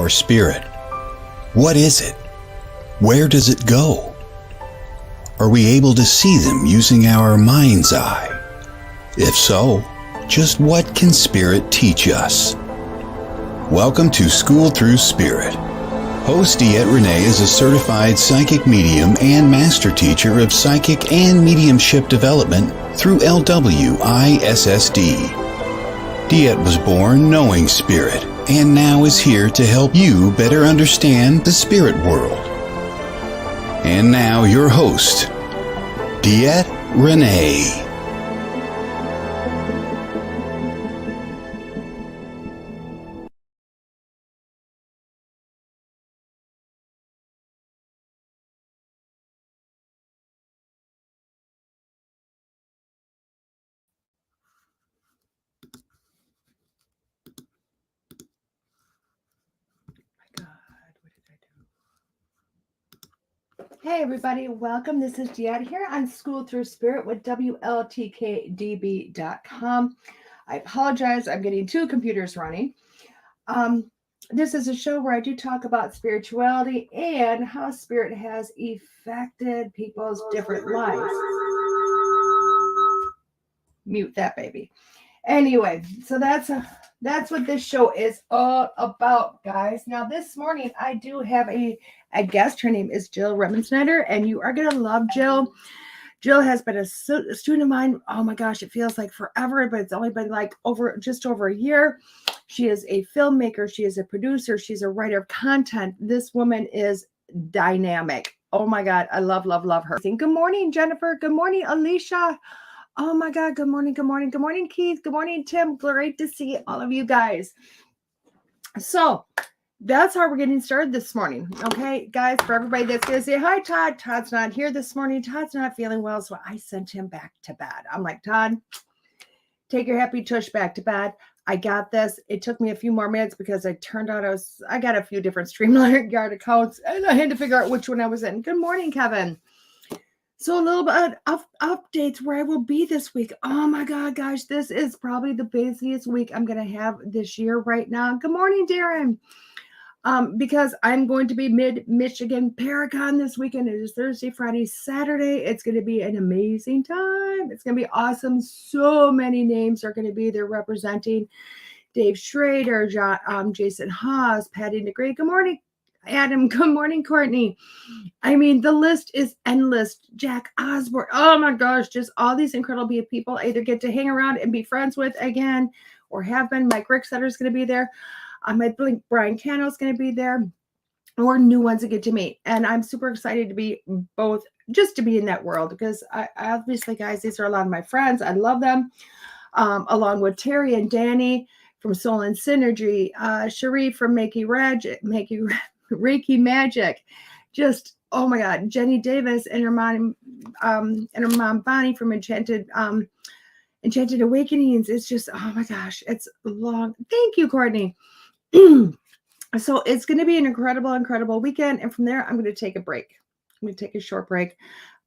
our spirit? What is it? Where does it go? Are we able to see them using our mind's eye? If so, just what can spirit teach us? Welcome to School Through Spirit. Host Etiquette is a certified psychic medium and master teacher of psychic and mediumship development through LWISSD. Etiquette was born knowing spirit and now is here to help you better understand the spirit world. And now your host, Etiquette Renee. Hey everybody, welcome. This is Etiquette here on School Through Spirit with WLTK-DB.com. I apologize, I'm getting two computers running. This is a show where I do talk about spirituality and how spirit has affected people's different lives. Mute that baby. Anyway, so that's what this show is all about, guys. Now, this morning, I do have a guest. Her name is Jill Remensnyder, and you are going to love Jill. Jill has been a student of mine. Oh, my gosh, it feels like forever, but it's only been like just over a year. She is a filmmaker. She is a producer. She's a writer of content. This woman is dynamic. Oh, my God. I love her. Good morning, Jennifer. Good morning, Alicia. Oh my God. Good morning. Good morning. Good morning, Keith. Good morning, Tim. Great to see all of you guys. So that's how we're getting started this morning. Okay, guys, for everybody that's going to say, hi, Todd. Todd's not here this morning. Todd's not feeling well. So I sent him back to bed. I'm like, Todd, take your happy tush back to bed. I got this. It took me a few more minutes because I turned out I got a few different StreamYard accounts and I had to figure out which one I was in. Good morning, Kevin. So a little bit of updates where I will be this week. Oh my God, guys, this is probably the busiest week I'm going to have this year right now. Good morning, Darren. Because I'm going to be mid-Michigan Paracon this weekend. It is Thursday, Friday, Saturday. It's going to be an amazing time. It's going to be awesome. So many names are going to be there representing Dave Schrader, Jason Haas, Patty DeGray. Good morning, Adam. Good morning, Courtney. I mean, the list is endless. Jack Osborne. Oh my gosh, just all these incredible people I either get to hang around and be friends with again or have been. Mike Ricksetter is going to be there. I think Brian Cano is going to be there, or new ones to get to meet. And I'm super excited to be both, just to be in that world because I obviously, guys, these are a lot of my friends. I love them, along with Terry and Danny from Soul and Synergy, Cherie from Reiki Magic, just oh my God, Jenny Davis and her mom Bonnie from Enchanted Awakenings. It's just oh my gosh, it's long. Thank you, Courtney. So it's going to be an incredible weekend, and from there I'm going to take a break. I'm going to take a short break.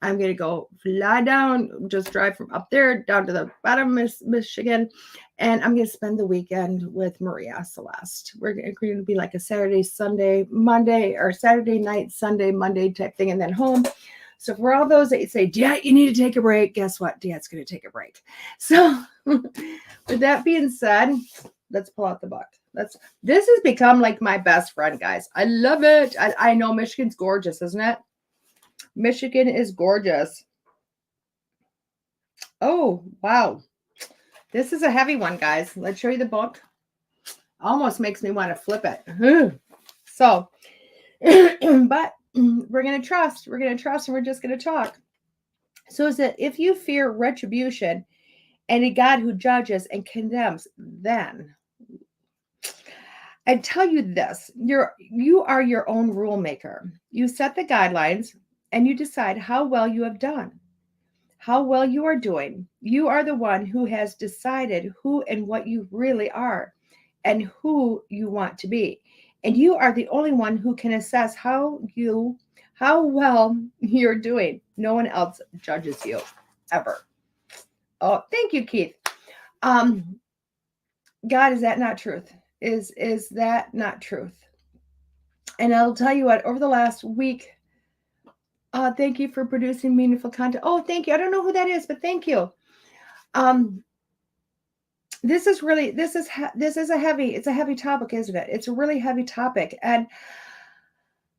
I'm going to go fly down, just drive from up there down to the bottom of Michigan. And I'm going to spend the weekend with Maria Celeste. We're going to be like a Saturday, Sunday, Monday, or Saturday night, Sunday, Monday type thing, and then home. So for all those that say, yeah, you need to take a break, guess what? Dad's going to take a break. So with that being said, let's pull out the book. This has become like my best friend, guys. I love it. I know Michigan's gorgeous, isn't it? Michigan is gorgeous. Oh, wow. This is a heavy one, guys. Let's show you the book. Almost makes me want to flip it. So, but we're going to trust. We're going to trust and we're just going to talk. So is it if you fear retribution and a God who judges and condemns, then I tell you this, you are your own rule maker. You set the guidelines and you decide how well you have done, how well you are doing. You are the one who has decided who and what you really are and who you want to be. And you are the only one who can assess how well you're doing. No one else judges you ever. Oh, thank you, Keith. God, is that not truth? Is that not truth? And I'll tell you what, over the last week, thank you for producing meaningful content. Oh, thank you. I don't know who that is, but thank you. This is a heavy topic, isn't it? It's a really heavy topic. And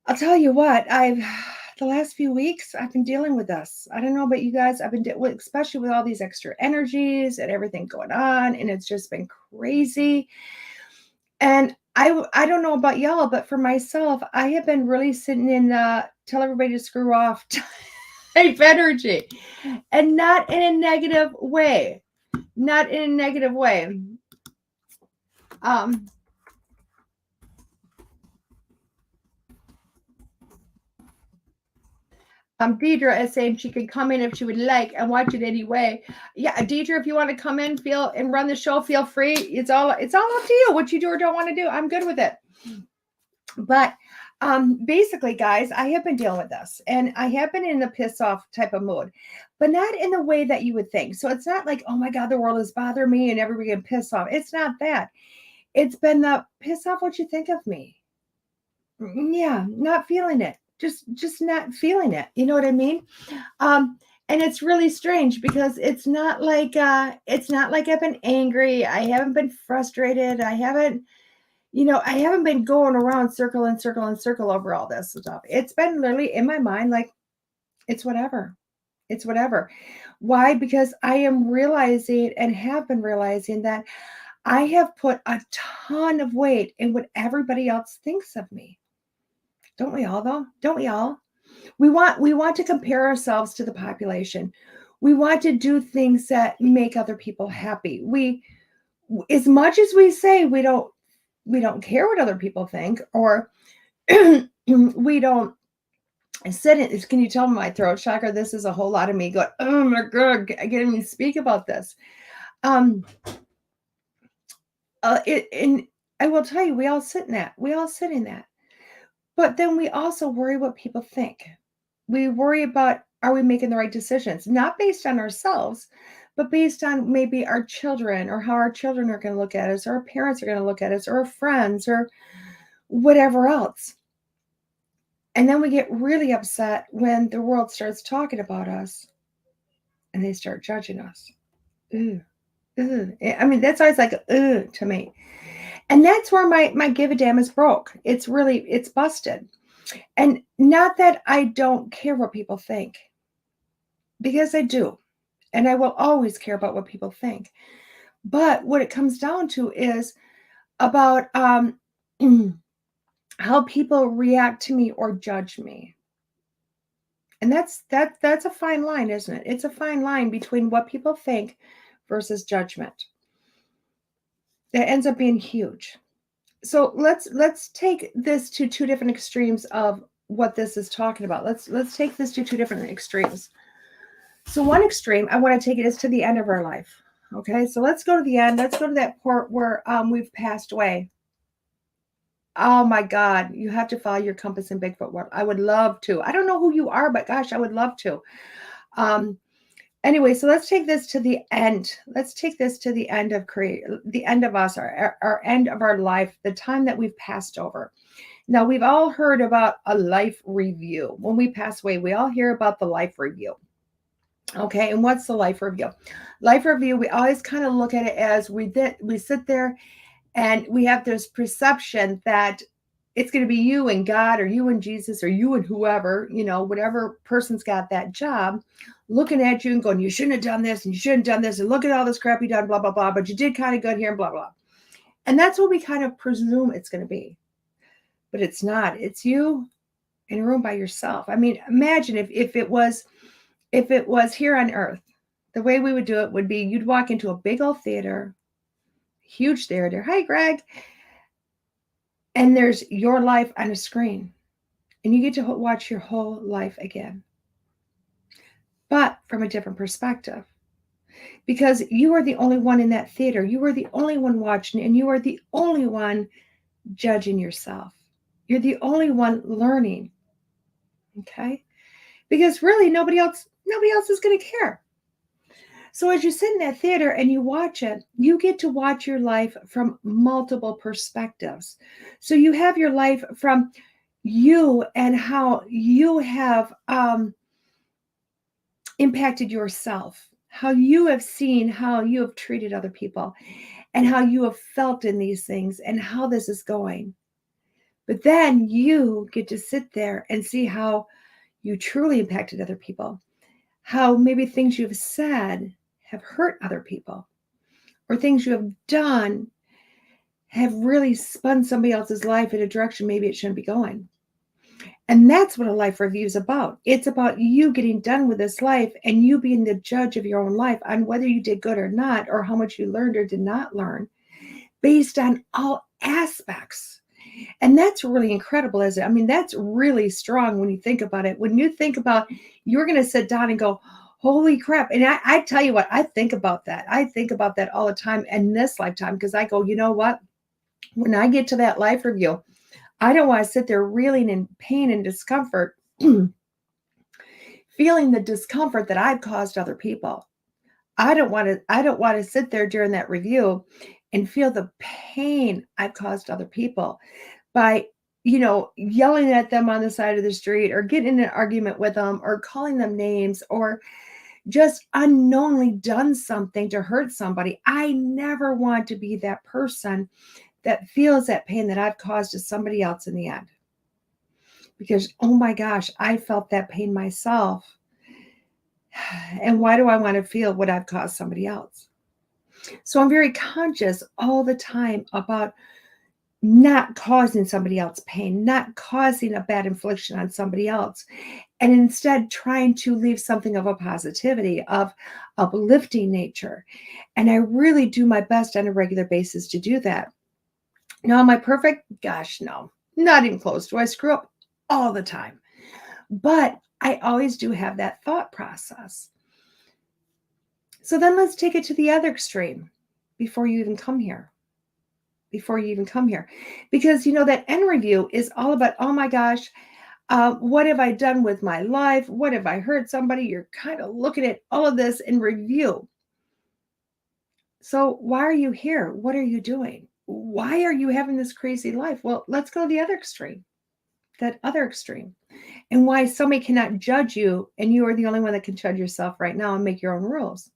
I'll tell you what, the last few weeks, I've been dealing with this. I don't know about you guys. I've been especially with all these extra energies and everything going on, and it's just been crazy. And I don't know about y'all, but for myself, I have been really sitting in tell everybody to screw off type energy, and not in a negative way. Not in a negative way. Deidre is saying she could come in if she would like and watch it anyway. Yeah, Deidre, if you want to come in, and run the show, feel free. It's all up to you what you do or don't want to do. I'm good with it. But basically, guys, I have been dealing with this, and I have been in the piss off type of mood, but not in the way that you would think. So it's not like, oh my God, the world is bothering me and everybody getting pissed off. It's not that. It's been the piss off what you think of me. Yeah, not feeling it. Just not feeling it. You know what I mean? And it's really strange because it's not like I've been angry. I haven't been frustrated. I haven't been going around circle and circle and circle over all this stuff. It's been literally in my mind like, it's whatever. It's whatever. Why? Because I am realizing and have been realizing that I have put a ton of weight in what everybody else thinks of me. Don't we all, though? Don't we all? We want to compare ourselves to the population. We want to do things that make other people happy. As much as we say we don't care what other people think, or we don't sit in. Can you tell my throat chakra? This is a whole lot of me going, oh my God, I can't even speak about this. And I will tell you, we all sit in that. But then we also worry what people think. We worry about, are we making the right decisions? Not based on ourselves, but based on maybe our children, or how our children are going to look at us, or our parents are going to look at us, or our friends, or whatever else. And then we get really upset when the world starts talking about us and they start judging us. Ooh. I mean, that's always like, to me. And that's where my give a damn is broke. It's busted. And not that I don't care what people think, because I do. And I will always care about what people think. But what it comes down to is about how people react to me or judge me. And that's a fine line, isn't it? It's a fine line between what people think versus judgment. It ends up being huge. So let's take this to two different extremes of what this is talking about. Let's take this to two different extremes. So one extreme, I want to take it is to the end of our life. Okay, so let's go to the end. Let's go to that part where we've passed away. Oh my God, you have to follow your compass in Bigfoot world. I would love to. I don't know who you are, but gosh, I would love to. Anyway, so let's take this to the end. Let's take this to the end of the end of us, our end of our life, the time that we've passed over. Now, we've all heard about a life review. When we pass away, we all hear about the life review. Okay, and what's the life review? Life review, we always kind of look at it as we sit there and we have this perception that it's going to be you and God, or you and Jesus, or you and whoever, whatever person's got that job, looking at you and going, you shouldn't have done this, and you shouldn't have done this, and look at all this crap you done, blah, blah, blah, but you did kind of good here, and blah, blah. And that's what we kind of presume it's going to be. But it's not. It's you in a room by yourself. I mean, imagine if it was here on Earth, the way we would do it would be you'd walk into a big old theater, huge theater. Hi, Greg. And there's your life on a screen. And you get to watch your whole life again. But from a different perspective. Because you are the only one in that theater. You are the only one watching, and you are the only one judging yourself. You're the only one learning. Okay? Because really nobody else is going to care. So as you sit in that theater and you watch it, you get to watch your life from multiple perspectives. So you have your life from you and how you have impacted yourself, how you have seen how you have treated other people, and how you have felt in these things and how this is going. But then you get to sit there and see how you truly impacted other people, how maybe things you've said have hurt other people, or things you have done have really spun somebody else's life in a direction maybe it shouldn't be going. And that's what a life review is about. It's about you getting done with this life and you being the judge of your own life on whether you did good or not, or how much you learned or did not learn, based on all aspects. And that's really incredible, isn't it? I mean, that's really strong when you think about it. When you think about you're going to sit down and go, holy crap. And I tell you what, I think about that. I think about that all the time in this lifetime, because I go, you know what? When I get to that life review, I don't want to sit there reeling in pain and discomfort, feeling the discomfort that I've caused other people. I don't want to sit there during that review and feel the pain I've caused other people by, yelling at them on the side of the street, or getting in an argument with them, or calling them names, or just unknowingly done something to hurt somebody. I never want to be that person that feels that pain that I've caused to somebody else in the end. Because, oh my gosh, I felt that pain myself. And why do I want to feel what I've caused somebody else? So I'm very conscious all the time about not causing somebody else pain, not causing a bad infliction on somebody else, and instead trying to leave something of a positivity, of uplifting nature. And I really do my best on a regular basis to do that. Now, am I perfect? Gosh, no, not even close. Do I screw up? All the time. But I always do have that thought process. So then let's take it to the other extreme before you even come here. Because, that end review is all about, oh my gosh, what have I done with my life? What have I hurt somebody? You're kind of looking at all of this in review. So why are you here? What are you doing? Why are you having this crazy life? Well, let's go to the other extreme, and why somebody cannot judge you, and you are the only one that can judge yourself right now and make your own rules.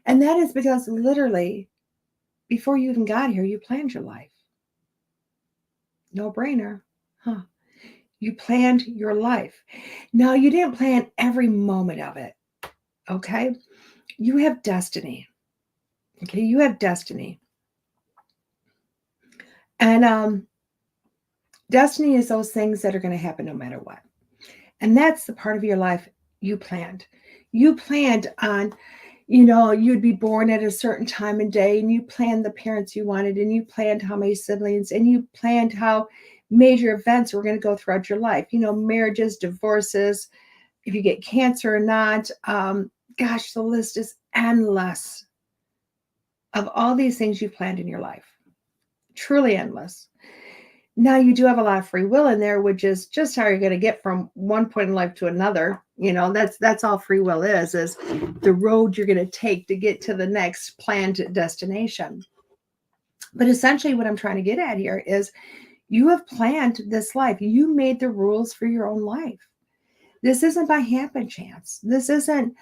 And that is because literally, before you even got here, you planned your life. No brainer, huh? You planned your life. Now, you didn't plan every moment of it, okay? You have destiny, okay? You have destiny. And destiny is those things that are going to happen no matter what. And that's the part of your life you planned. You planned on, you'd be born at a certain time and day, and you planned the parents you wanted, and you planned how many siblings, and you planned how major events were going to go throughout your life. Marriages, divorces, if you get cancer or not. Gosh, the list is endless of all these things you planned in your life. Truly endless. Now, you do have a lot of free will in there, which is just how you're going to get from one point in life to another. That's all free will is the road you're going to take to get to the next planned destination. But essentially what I'm trying to get at here is you have planned this life. You made the rules for your own life. This isn't by happen chance. This isn't,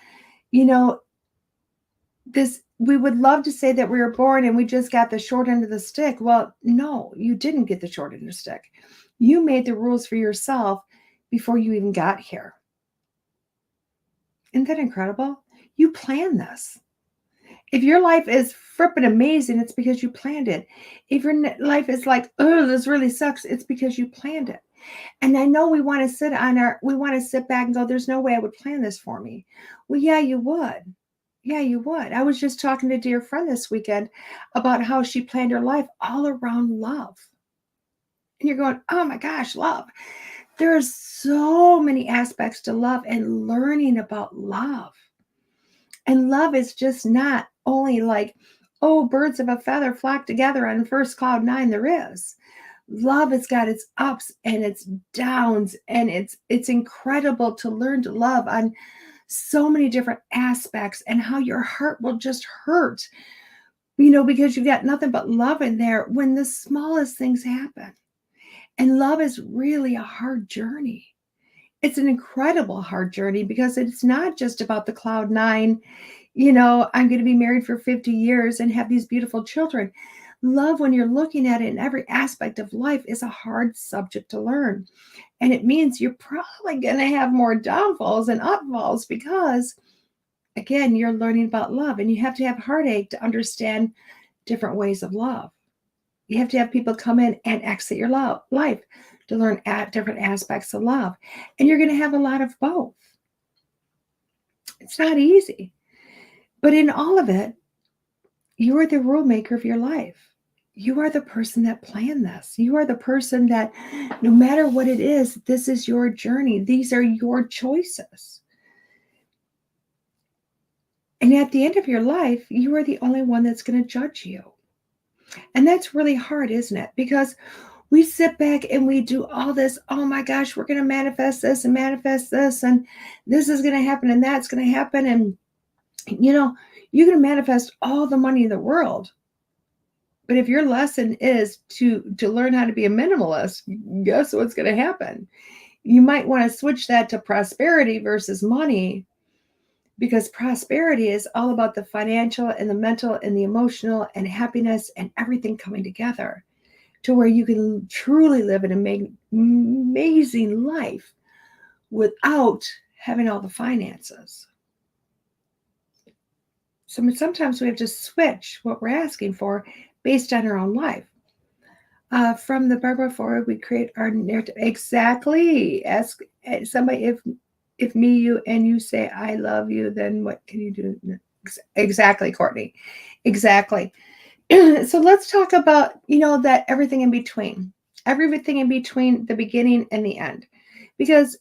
we would love to say that we were born and we just got the short end of the stick. Well, no, you didn't get the short end of the stick. You made the rules for yourself before you even got here. Isn't that incredible? You planned this. If your life is frippin' amazing, it's because you planned it. If your life is like, oh, this really sucks, it's because you planned it. And I know we want to sit back and go, there's no way I would plan this for me. Well, yeah, you would. Yeah, you would. I was just talking to a dear friend this weekend about how she planned her life all around love. And you're going, oh my gosh, love. There's so many aspects to love and learning about love. And love is just not only like, oh, birds of a feather flock together on first cloud 9. There is. Love has got its ups and its downs, and it's incredible to learn to love on so many different aspects, and how your heart will just hurt, because you've got nothing but love in there when the smallest things happen. And love is really a hard journey. It's an incredible hard journey because it's not just about the cloud nine, I'm going to be married for 50 years and have these beautiful children. Love, when you're looking at it in every aspect of life, is a hard subject to learn. And it means you're probably going to have more downfalls and upfalls because, again, you're learning about love, and you have to have heartache to understand different ways of love. You have to have people come in and exit your life to learn at different aspects of love. And you're going to have a lot of both. It's not easy. But in all of it, you are the rule maker of your life. You are the person that planned this. You are the person that, no matter what it is, this is your journey. These are your choices. And at the end of your life, you are the only one that's going to judge you. And that's really hard, isn't it? Because we sit back and we do all this, oh my gosh, we're going to manifest this, and this is going to happen, and that's going to happen. And, you're going to manifest all the money in the world. But if your lesson is to learn how to be a minimalist, guess what's going to happen? You might want to switch that to prosperity versus money, because prosperity is all about the financial and the mental and the emotional and happiness and everything coming together to where you can truly live an amazing life without having all the finances. So sometimes we have to switch what we're asking for based on our own life. From the Barbara forward, we create our narrative. Exactly. Ask somebody, if me, you, and you say, I love you, then what can you do? Exactly, Courtney. Exactly. So let's talk about, that everything in between the beginning and the end. Because,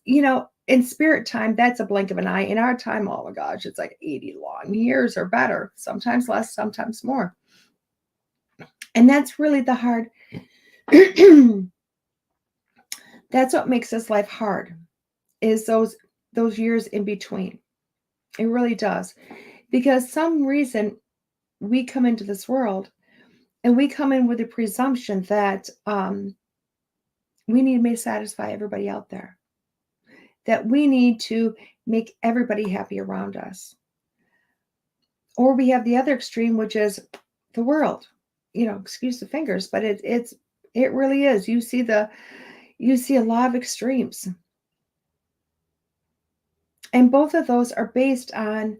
in spirit time, that's a blink of an eye. In our time, oh my gosh, it's like 80 long years or better, sometimes less, sometimes more. And that's really the hard. That's what makes this life hard, is those years in between. It really does. Because some reason we come into this world and we come in with a presumption that we need to satisfy everybody out there, that we need to make everybody happy around us. Or we have the other extreme, which is the world. Excuse the fingers, but it really is. You see a lot of extremes. And both of those are based on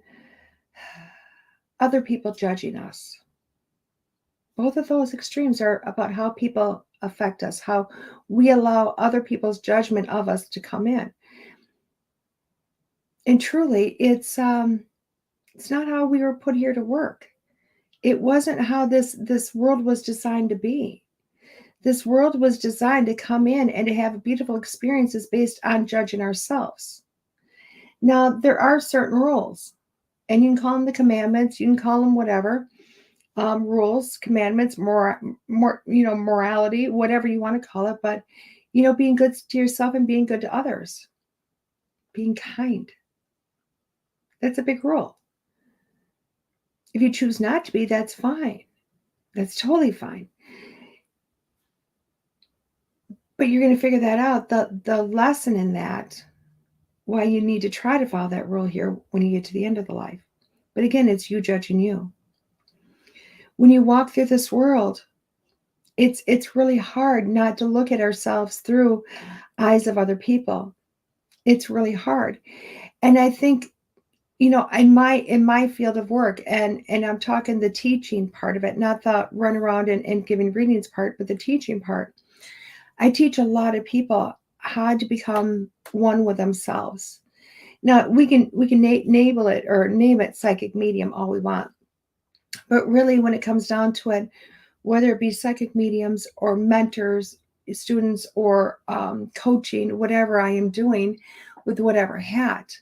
other people judging us. Both of those extremes are about how people affect us, how we allow other people's judgment of us to come in. And truly, it's not how we were put here to work. It wasn't how this world was designed to be. This world was designed to come in and to have beautiful experiences based on judging ourselves. Now, there are certain rules, and you can call them the commandments, you can call them whatever, rules, commandments, morality, whatever you want to call it. But, being good to yourself and being good to others, being kind. That's a big rule. If you choose not to be, that's fine. That's totally fine. But you're going to figure that out. The lesson in that, why you need to try to follow that rule here when you get to the end of the life. But again, it's you judging you. When you walk through this world, it's really hard not to look at ourselves through eyes of other people. It's really hard. And I think, in my field of work, and I'm talking the teaching part of it, not the run around and giving readings part, but the teaching part. I teach a lot of people how to become one with themselves. Now, we can label it or name it psychic medium all we want. But really, when it comes down to it, whether it be psychic mediums or mentors, students, or coaching, whatever I am doing with whatever hat,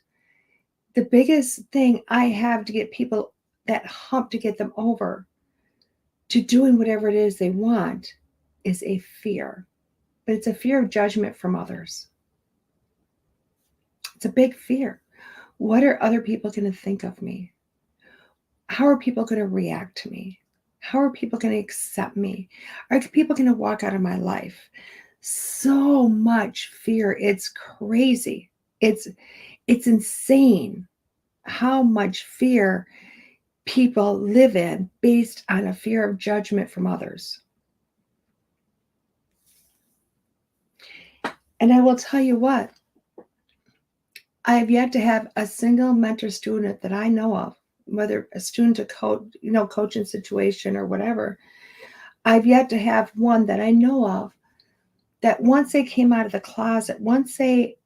the biggest thing I have to get people that hump to get them over to doing whatever it is they want is a fear. But it's a fear of judgment from others. It's a big fear. What are other people going to think of me? How are people going to react to me? How are people going to accept me? Are people going to walk out of my life? So much fear. It's crazy. It's insane how much fear people live in based on a fear of judgment from others. And I will tell you what, I have yet to have a single mentor student that I know of, whether a student to coaching situation or whatever. I've yet to have one that I know of that once they came out of the closet, once they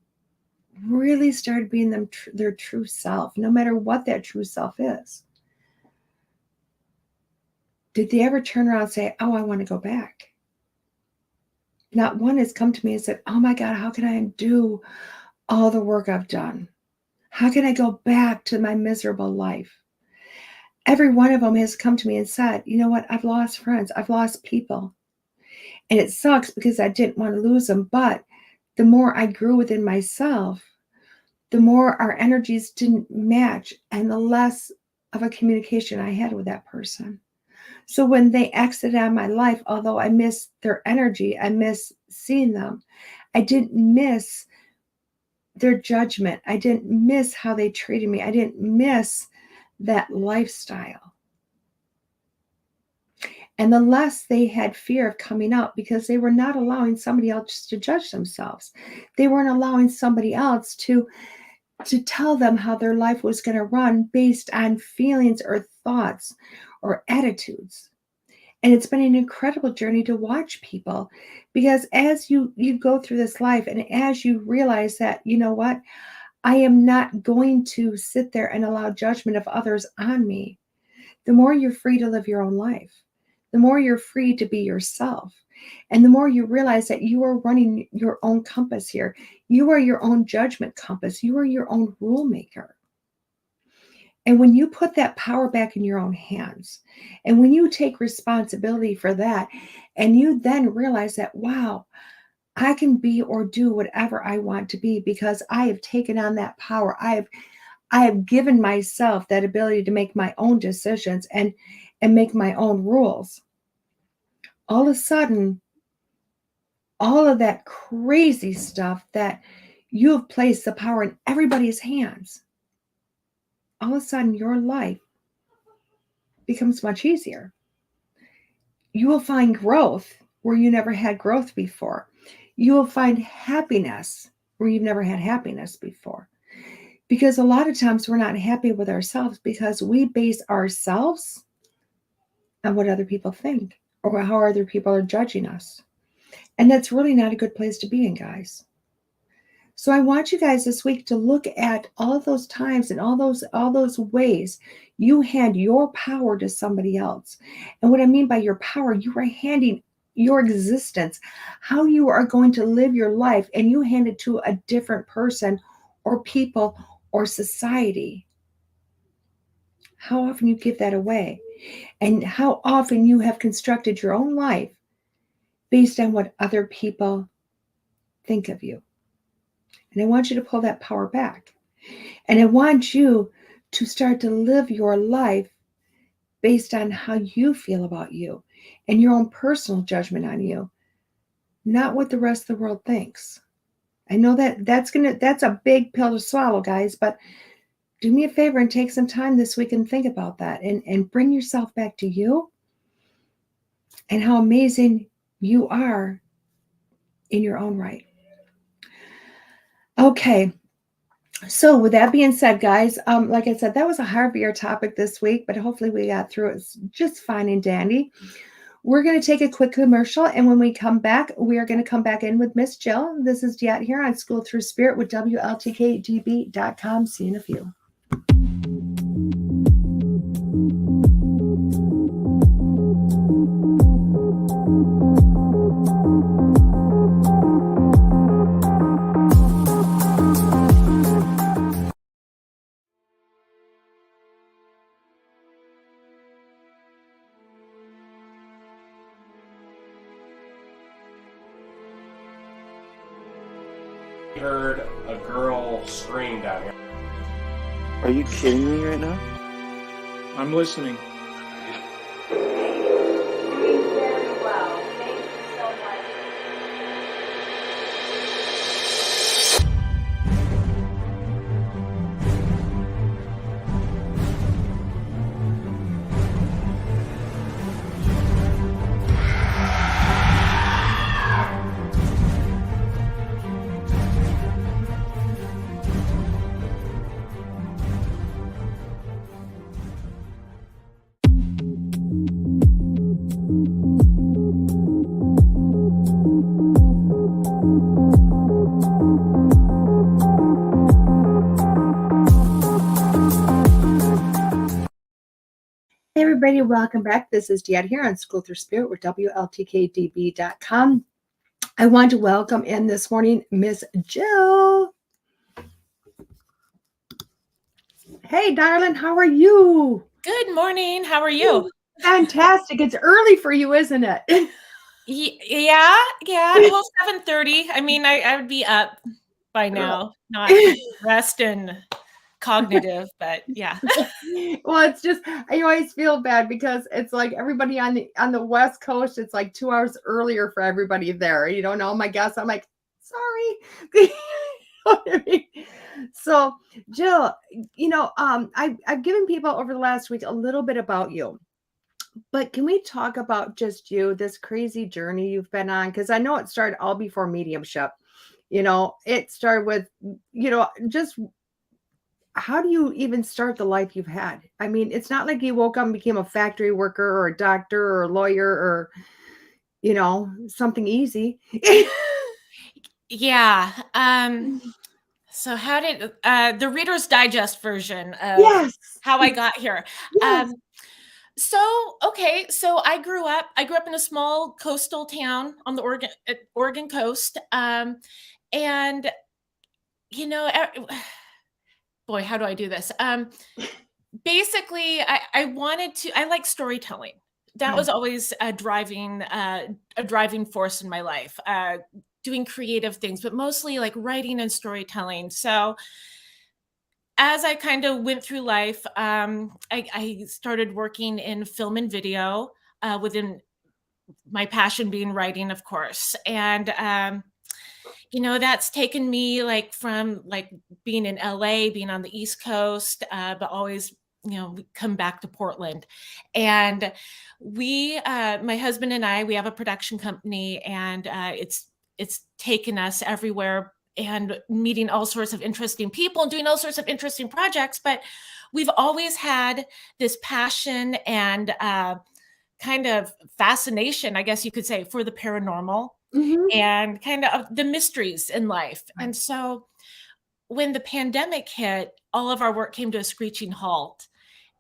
really started being their true self, no matter what that true self is, did they ever turn around and say, oh, I want to go back? Not one has come to me and said, oh my God, how can I undo all the work I've done? How can I go back to my miserable life? Every one of them has come to me and said, you know what? I've lost friends. I've lost people. And it sucks because I didn't want to lose them. But the more I grew within myself, the more our energies didn't match and the less of a communication I had with that person. So when they exited out of my life, although I miss their energy, I miss seeing them, I didn't miss their judgment. I didn't miss how they treated me. I didn't miss that lifestyle. And the less they had fear of coming out, because they were not allowing somebody else to judge themselves. They weren't allowing somebody else to tell them how their life was going to run based on feelings or thoughts or attitudes. And it's been an incredible journey to watch people, because as you go through this life and as you realize that, you know what, I am not going to sit there and allow judgment of others on me, the more you're free to live your own life, the more you're free to be yourself. And the more you realize that you are running your own compass here, you are your own judgment compass, you are your own rule maker. And when you put that power back in your own hands, and when you take responsibility for that, and you then realize that, wow, I can be or do whatever I want to be because I have taken on that power. I have given myself that ability to make my own decisions and make my own rules. All of a sudden, all of that crazy stuff that you have placed the power in everybody's hands, all of a sudden your life becomes much easier. You will find growth where you never had growth before. You will find happiness where you've never had happiness before. Because a lot of times we're not happy with ourselves because we base ourselves on what other people think or how other people are judging us. And that's really not a good place to be in, guys. So I want you guys this week to look at all of those times and all those ways you hand your power to somebody else. And what I mean by your power, you are handing your existence, how you are going to live your life, and you hand it to a different person or people or society. How often you give that away, and how often you have constructed your own life based on what other people think of you. And I want you to pull that power back. And I want you to start to live your life based on how you feel about you and your own personal judgment on you, not what the rest of the world thinks. I know that's a big pill to swallow, guys, but do me a favor and take some time this week and think about that and bring yourself back to you and how amazing you are in your own right. Okay. So with that being said, guys, like I said, that was a heavier topic this week, but hopefully we got through it just fine and dandy. We're going to take a quick commercial, and when we come back, we are going to come back in with Miss Jill. This is Diet here on School Through Spirit with WLTK-DB.com. See you in a few. Heard a girl scream down here. Are you kidding me right now? I'm listening. Doing very well. Thank you so much. everybody, welcome back. This is Dad here on School Through Spirit with WLTK-DB.com. I want to welcome in this morning Miss Jill. Hey, darling, how are you? Good morning. How are you? Fantastic. It's early for you, isn't it? Yeah. Well, 7:30. I mean, I would be up by now, not rest and cognitive, but yeah. Well, it's just I always feel bad because it's like everybody on the West Coast, it's like 2 hours earlier for everybody there. You don't know my guess. I'm like, sorry. You know what I mean? So, Jill, I've given people over the last week a little bit about you. But can we talk about just you, this crazy journey you've been on? Because I know it started all before mediumship. It started with, just how do you even start the life you've had? I mean, it's not like you woke up and became a factory worker or a doctor or a lawyer or, something easy. Yeah. So how did the Reader's Digest version of Yes. how I got here? Yes. So I grew up in a small coastal town on the Oregon coast. And boy, how do I do this? Basically, I like storytelling. That was always a driving force in my life, doing creative things, but mostly like writing and storytelling. So as I kind of went through life, I started working in film and video, within my passion being writing, of course. And that's taken me from being in LA, being on the East Coast, but always, we come back to Portland. And my husband and I, we have a production company, and it's taken us everywhere and meeting all sorts of interesting people and doing all sorts of interesting projects. But we've always had this passion and kind of fascination, I guess you could say, for the paranormal. Mm-hmm. And kind of the mysteries in life. And so when the pandemic hit, all of our work came to a screeching halt.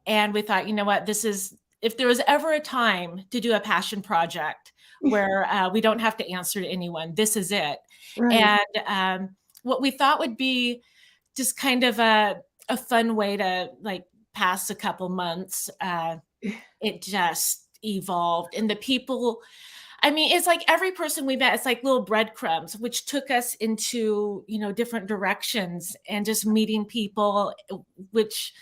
And we thought, you know what, if there was ever a time to do a passion project where we don't have to answer to anyone, this is it. Right. And what we thought would be just kind of a fun way to pass a couple months, it just evolved. And the people, I mean, it's like every person we met, it's like little breadcrumbs, which took us into, different directions and just meeting people, which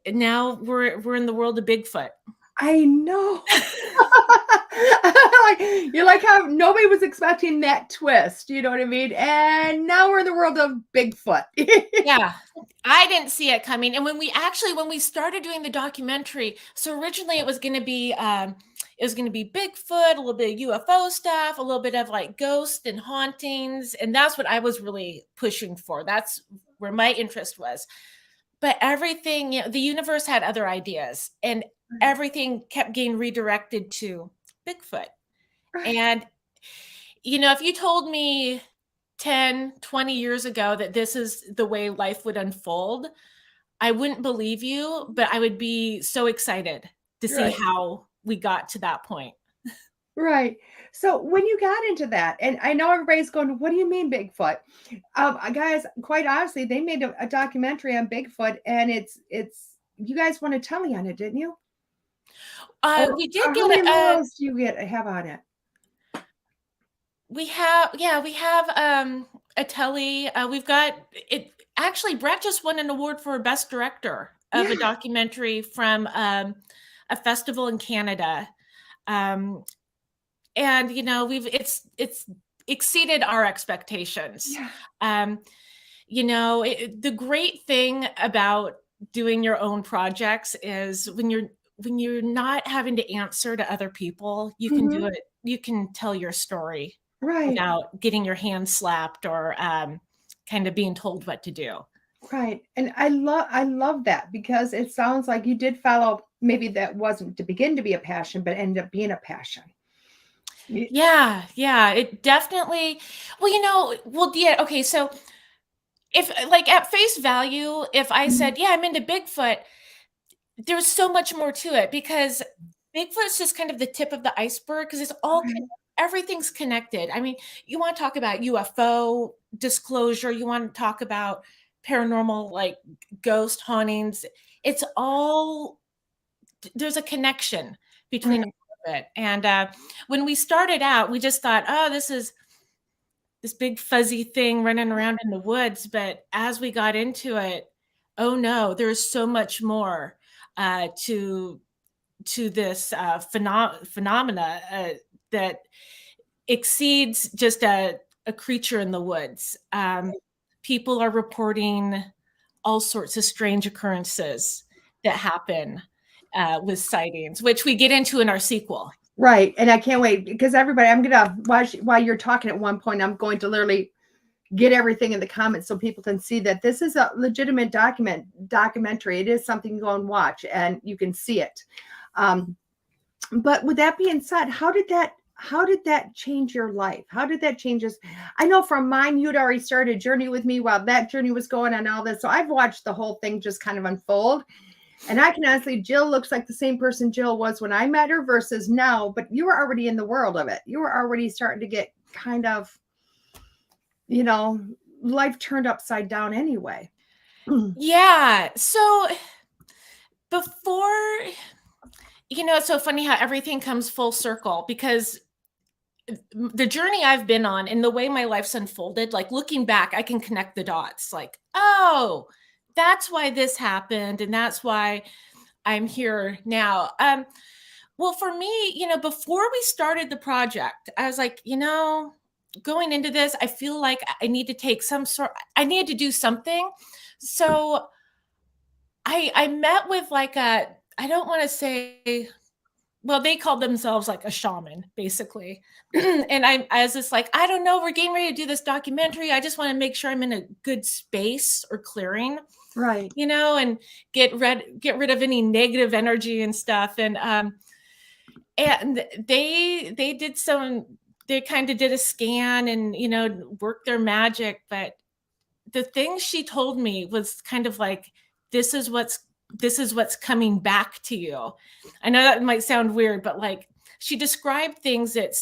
now we're in the world of Bigfoot. I know. You're like how nobody was expecting that twist, you know what I mean? And now we're in the world of Bigfoot. Yeah, I didn't see it coming. And when we started doing the documentary, so originally it was going to be Bigfoot, a little bit of UFO stuff, a little bit of ghosts and hauntings. And that's what I was really pushing for. That's where my interest was. But everything, the universe had other ideas, and everything kept getting redirected to Bigfoot. And, if you told me 10, 20 years ago that this is the way life would unfold, I wouldn't believe you, but I would be so excited to see how we got to that point. Right. So when you got into that, and I know everybody's going, what do you mean Bigfoot? Guys, quite honestly, they made a documentary on Bigfoot, and it's you guys won a telly on it, didn't you? We did how get many roles do you have on it? We have a telly. We've got it. Actually, Brett just won an award for Best Director of a documentary from a festival in Canada. And it's exceeded our expectations. The great thing about doing your own projects is when you're not having to answer to other people, you can do it. You can tell your story without getting your hand slapped or kind of being told what to do. Right. And I love that, because it sounds like you did follow, maybe that wasn't to begin to be a passion, but ended up being a passion. Yeah, it definitely, okay, so if at face value, if I said, I'm into Bigfoot, there's so much more to it, because Bigfoot's just kind of the tip of the iceberg, because it's all everything's connected. I mean, you want to talk about UFO disclosure, you want to talk about paranormal, like ghost hauntings. It's all, there's a connection between all of it. And when we started out, we just thought, oh, this is this big fuzzy thing running around in the woods. But as we got into it, oh no, there's so much more to this phenomena that exceeds just a creature in the woods. People are reporting all sorts of strange occurrences that happen with sightings, which we get into in our sequel. Right. And I can't wait, because everybody, I'm going to, while you're talking at one point, I'm going to literally get everything in the comments so people can see that this is a legitimate documentary. It is something you go and watch and you can see it. But with that being said, how did that change your life? How did that change us? I know from mine, you'd already started a journey with me while that journey was going on, all this. So I've watched the whole thing just kind of unfold. And I can honestly, Jill looks like the same person Jill was when I met her versus now, but you were already in the world of it. You were already starting to get kind of, life turned upside down anyway. Yeah. So before, it's so funny how everything comes full circle, because the journey I've been on and the way my life's unfolded, like looking back, I can connect the dots, like, oh, that's why this happened. And that's why I'm here now. Well, for me, before we started the project, I was like, going into this, I feel like I need to take I need to do something. So I met with like I don't want to say, well, they called themselves like a shaman, basically. And I was just like, I don't know, we're getting ready to do this documentary. I just want to make sure I'm in a good space or clearing. Right. And get rid of any negative energy and stuff. And they did they kind of did a scan and, worked their magic. But the thing she told me was kind of like, this is what's coming back to you. I know that might sound weird, but like she described things that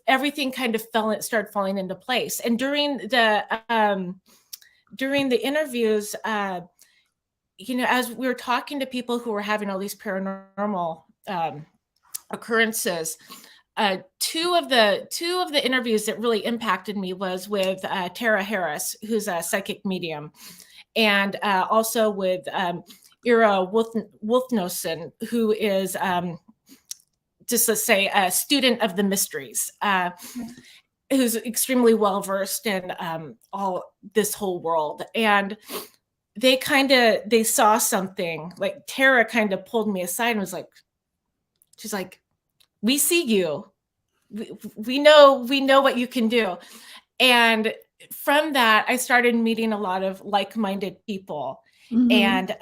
everything kind of started falling into place. And during the interviews, as we were talking to people who were having all these paranormal occurrences, two of the interviews that really impacted me was with Tara Harris, who's a psychic medium, and also with Ira Wolfnosen, who is just, let's say, a student of the mysteries, who's extremely well versed in all this whole world. And they saw something. Like Tara kind of pulled me aside and was like, she's like, we see you. We know what you can do. And from that, I started meeting a lot of like-minded people, and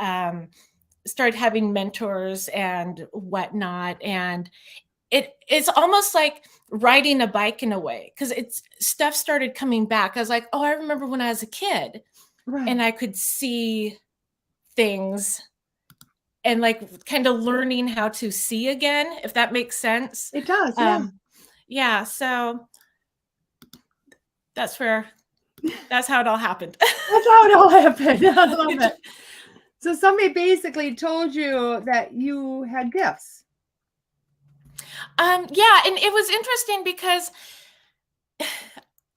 started having mentors and whatnot. And it's almost like riding a bike in a way, because stuff started coming back. I was like, oh, I remember when I was a kid, and I could see things, and like kind of learning how to see again, if that makes sense. It does. Yeah. So that's how it all happened. That's how it all happened. I love it. So somebody basically told you that you had gifts. Yeah. And it was interesting because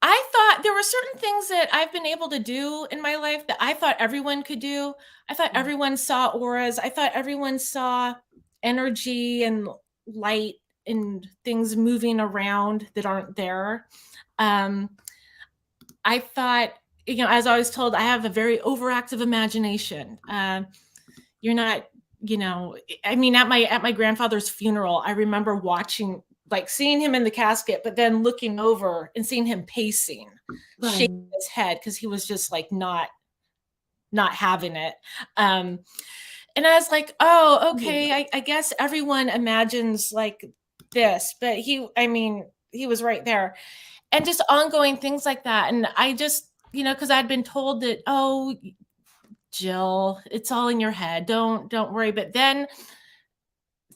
I thought there were certain things that I've been able to do in my life that I thought everyone could do. I thought everyone saw auras. I thought everyone saw energy and light and things moving around that aren't there. I thought, as I was told, I have a very overactive imagination. You're not, I mean, at my grandfather's funeral, I remember watching, like seeing him in the casket, but then looking over and seeing him pacing, shaking his head, because he was just like not having it. And I was like, oh, okay, I guess everyone imagines like this, but he was right there. And just ongoing things like that. And I just, because I'd been told that, oh, Jill, it's all in your head. Don't worry. But then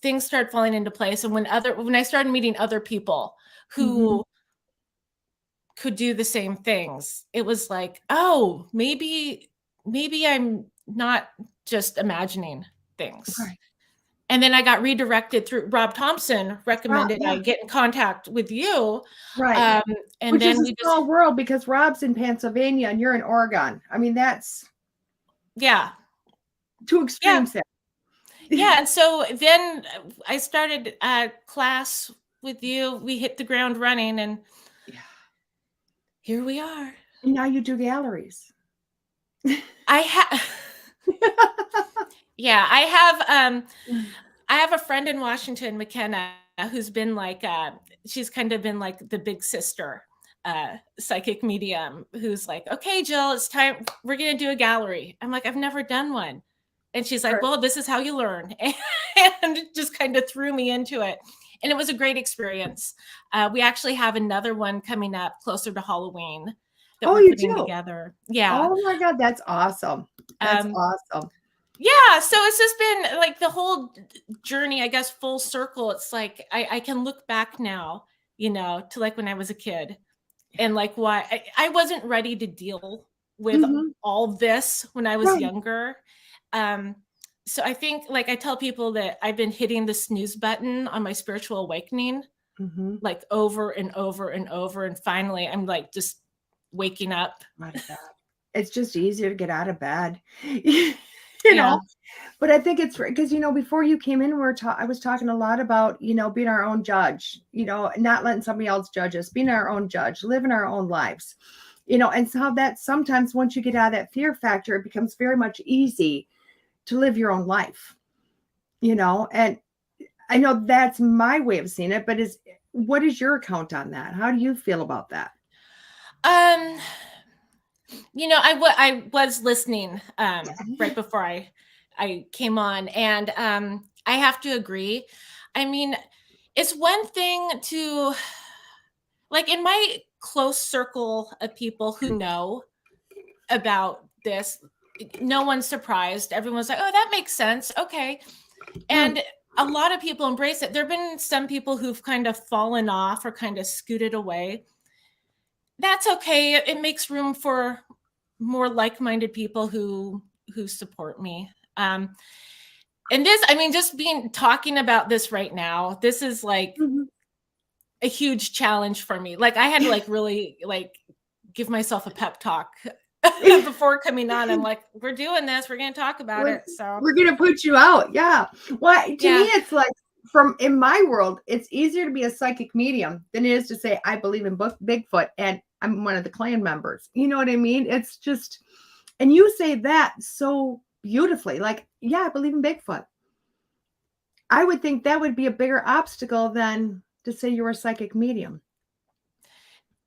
things started falling into place. And when I started meeting other people who could do the same things, it was like, oh, maybe I'm not just imagining things. Right. And then I got redirected through Rob Thompson recommended yeah. I get in contact with you. Right. And Which then is a small world because Rob's in Pennsylvania and you're in Oregon. I mean, that's two extremes there. Yeah. And so then I started class with you. We hit the ground running, and here we are. And now you do galleries. I have a friend in Washington, McKenna, who's been like, she's kind of been like the big sister psychic medium, who's like, okay, Jill, it's time. We're going to do a gallery. I'm like, I've never done one. And she's like, well, this is how you learn. And just kind of threw me into it. And it was a great experience. We actually have another one coming up closer to Halloween that we're putting together. Yeah. Oh my God, that's awesome. That's awesome. Yeah. So it's just been like the whole journey, I guess, full circle. It's like I can look back now, to like when I was a kid, and like why I wasn't ready to deal with all this when I was younger. So I think, like, I tell people that I've been hitting the snooze button on my spiritual awakening, like over and over and over. And finally I'm like just waking up. It's just easier to get out of bed, you know, but I think it's because, before you came in, I was talking a lot about, being our own judge, not letting somebody else judge us, being our own judge, living our own lives, and so that sometimes once you get out of that fear factor, it becomes very much easy to live your own life, and I know that's my way of seeing it, but what is your account on that? How do you feel about that? I was listening right before I came on, and I have to agree. I mean, it's one thing to, like, in my close circle of people who know about this, no one's surprised. Everyone's like, oh, that makes sense. Okay. And a lot of people embrace it. There've been some people who've kind of fallen off or kind of scooted away. That's okay. It makes room for more like-minded people who support me. And this, just talking about this right now, this is like a huge challenge for me. Like, I had to really give myself a pep talk before coming on. I'm like, we're doing this. We're going to talk about it. So we're going to put you out. Yeah. Well, to me, it's like, in my world, it's easier to be a psychic medium than it is to say, I believe in Bigfoot and I'm one of the clan members. You know what I mean? It's just, and you say that so beautifully, like, yeah, I believe in Bigfoot. I would think that would be a bigger obstacle than to say you're a psychic medium.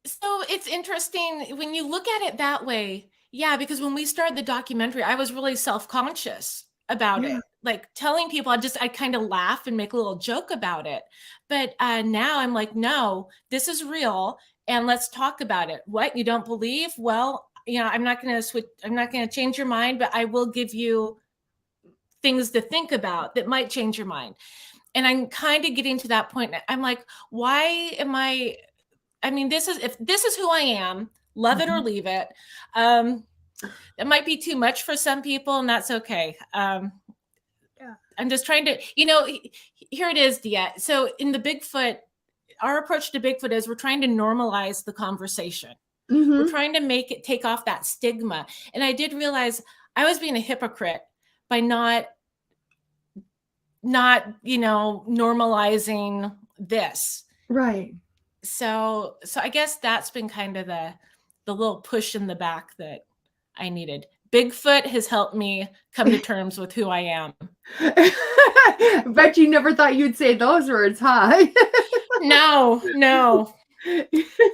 So it's interesting when you look at it that way. Yeah, because when we started the documentary, I was really self-conscious about it. Like, telling people, I kind of laugh and make a little joke about it. But now I'm like, no, this is real. And let's talk about it. What, you don't believe? Well, I'm not going to switch. I'm not going to change your mind, but I will give you things to think about that might change your mind. And I'm kind of getting to that point. I'm like, why am I? If this is who I am, love it or leave it. It might be too much for some people, and that's okay. I'm just trying to, here it is, Diet. So in the Bigfoot, our approach to Bigfoot is we're trying to normalize the conversation. We're trying to make it take off that stigma. And I did realize I was being a hypocrite by not normalizing this. Right. So I guess that's been kind of the little push in the back that I needed. Bigfoot has helped me come to terms with who I am. Bet you never thought you'd say those words, huh? No.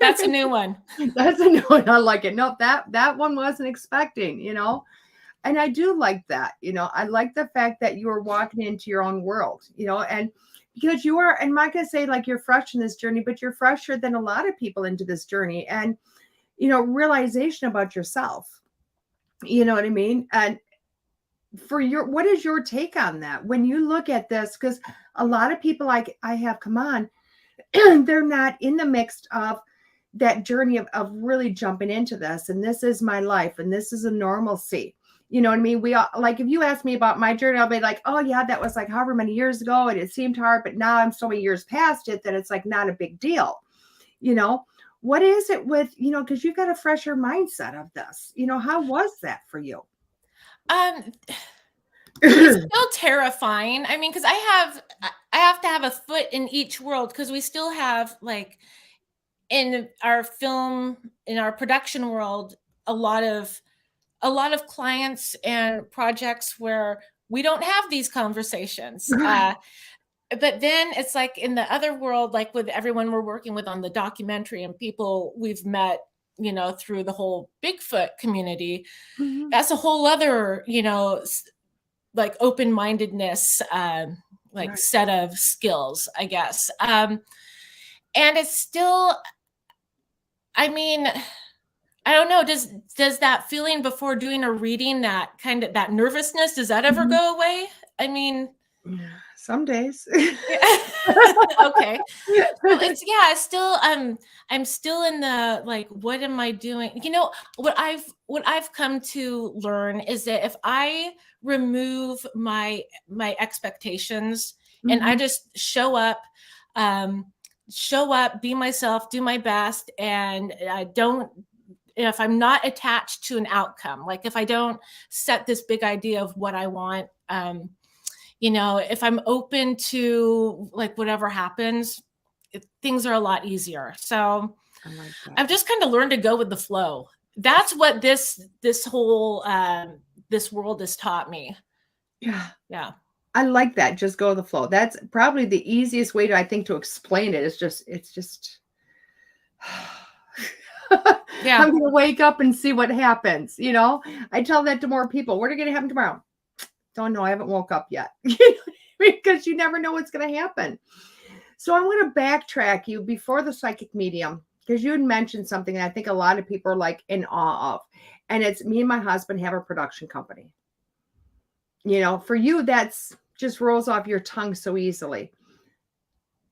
That's a new one. That's a new one. I like it. No, that one wasn't expecting, And I do like that, I like the fact that you are walking into your own world, and because you are, and I'm not going to say like you're fresh in this journey, but you're fresher than a lot of people into this journey. And, realization about yourself, you know what I mean? And what is your take on that when you look at this? Because a lot of people like I have come on, they're not in the mix of that journey of really jumping into this. And this is my life and this is a normalcy. You know what I mean? We all, like, if you ask me about my journey, I'll be like, oh yeah, that was like however many years ago and it seemed hard, but now I'm so many years past it that it's like not a big deal. You know, what is it with, you know, because you've got a fresher mindset of this, you know, how was that for you? It's still terrifying. I mean, because I have to have a foot in each world, because we still have, like, in our production world, a lot of clients and projects where we don't have these conversations. But then it's like in the other world, like with everyone we're working with on the documentary and people we've met, you know, through the whole Bigfoot community, that's a whole other, you know, like open-mindedness, like set of skills, I guess. And it's still, I mean, I don't know, does that feeling before doing a reading, that kind of, that nervousness, does that ever go away? I mean, some days. Okay. Well, it's still, I'm still in the, like, what am I doing? You know, what I've come to learn is that if I remove my expectations and I just show up, be myself, do my best, and I don't, if I'm not attached to an outcome, like if I don't set this big idea of what I want, you know, if I'm open to, like, whatever happens, things are a lot easier. So I've just kind of learned to go with the flow. That's what this whole this world has taught me. Yeah. I like that. Just go with the flow. That's probably the easiest way to, I think, to explain it. It's just Yeah. I'm going to wake up and see what happens. You know, I tell that to more people. What are going to happen tomorrow? Don't know. I haven't woke up yet. Because you never know what's going to happen. So I want to backtrack you before the psychic medium, because you had mentioned something that I think a lot of people are like in awe of. And it's me and my husband have a production company. You know, for you, that's just rolls off your tongue so easily.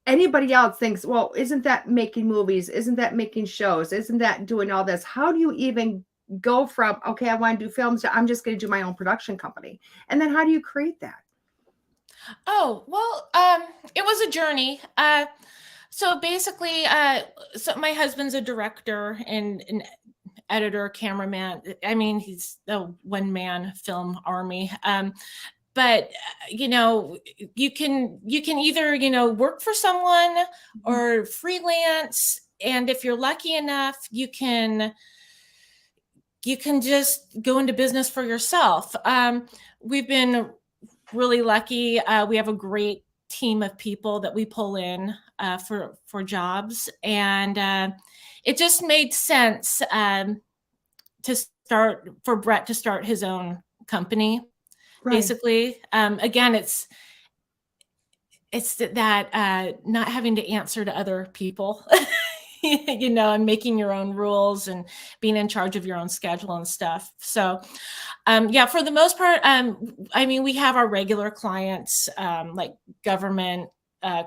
Anybody else thinks, well, isn't that making movies? Isn't that making shows? Isn't that doing all this? How do you even go from, okay, I want to do films, to I'm just going to do my own production company? And then how do you create that? Oh, well, it was a journey. So basically, so my husband's a director and an editor, cameraman. I mean, he's the one-man film army. But you know, you can either, you know, work for someone or freelance. And if you're lucky enough, you can just go into business for yourself. We've been really lucky. We have a great team of people that we pull in for jobs, and it just made sense for Brett to start his own company. Right. Basically, again, it's that not having to answer to other people. You know, and making your own rules and being in charge of your own schedule and stuff. So, yeah, for the most part, I mean, we have our regular clients, like government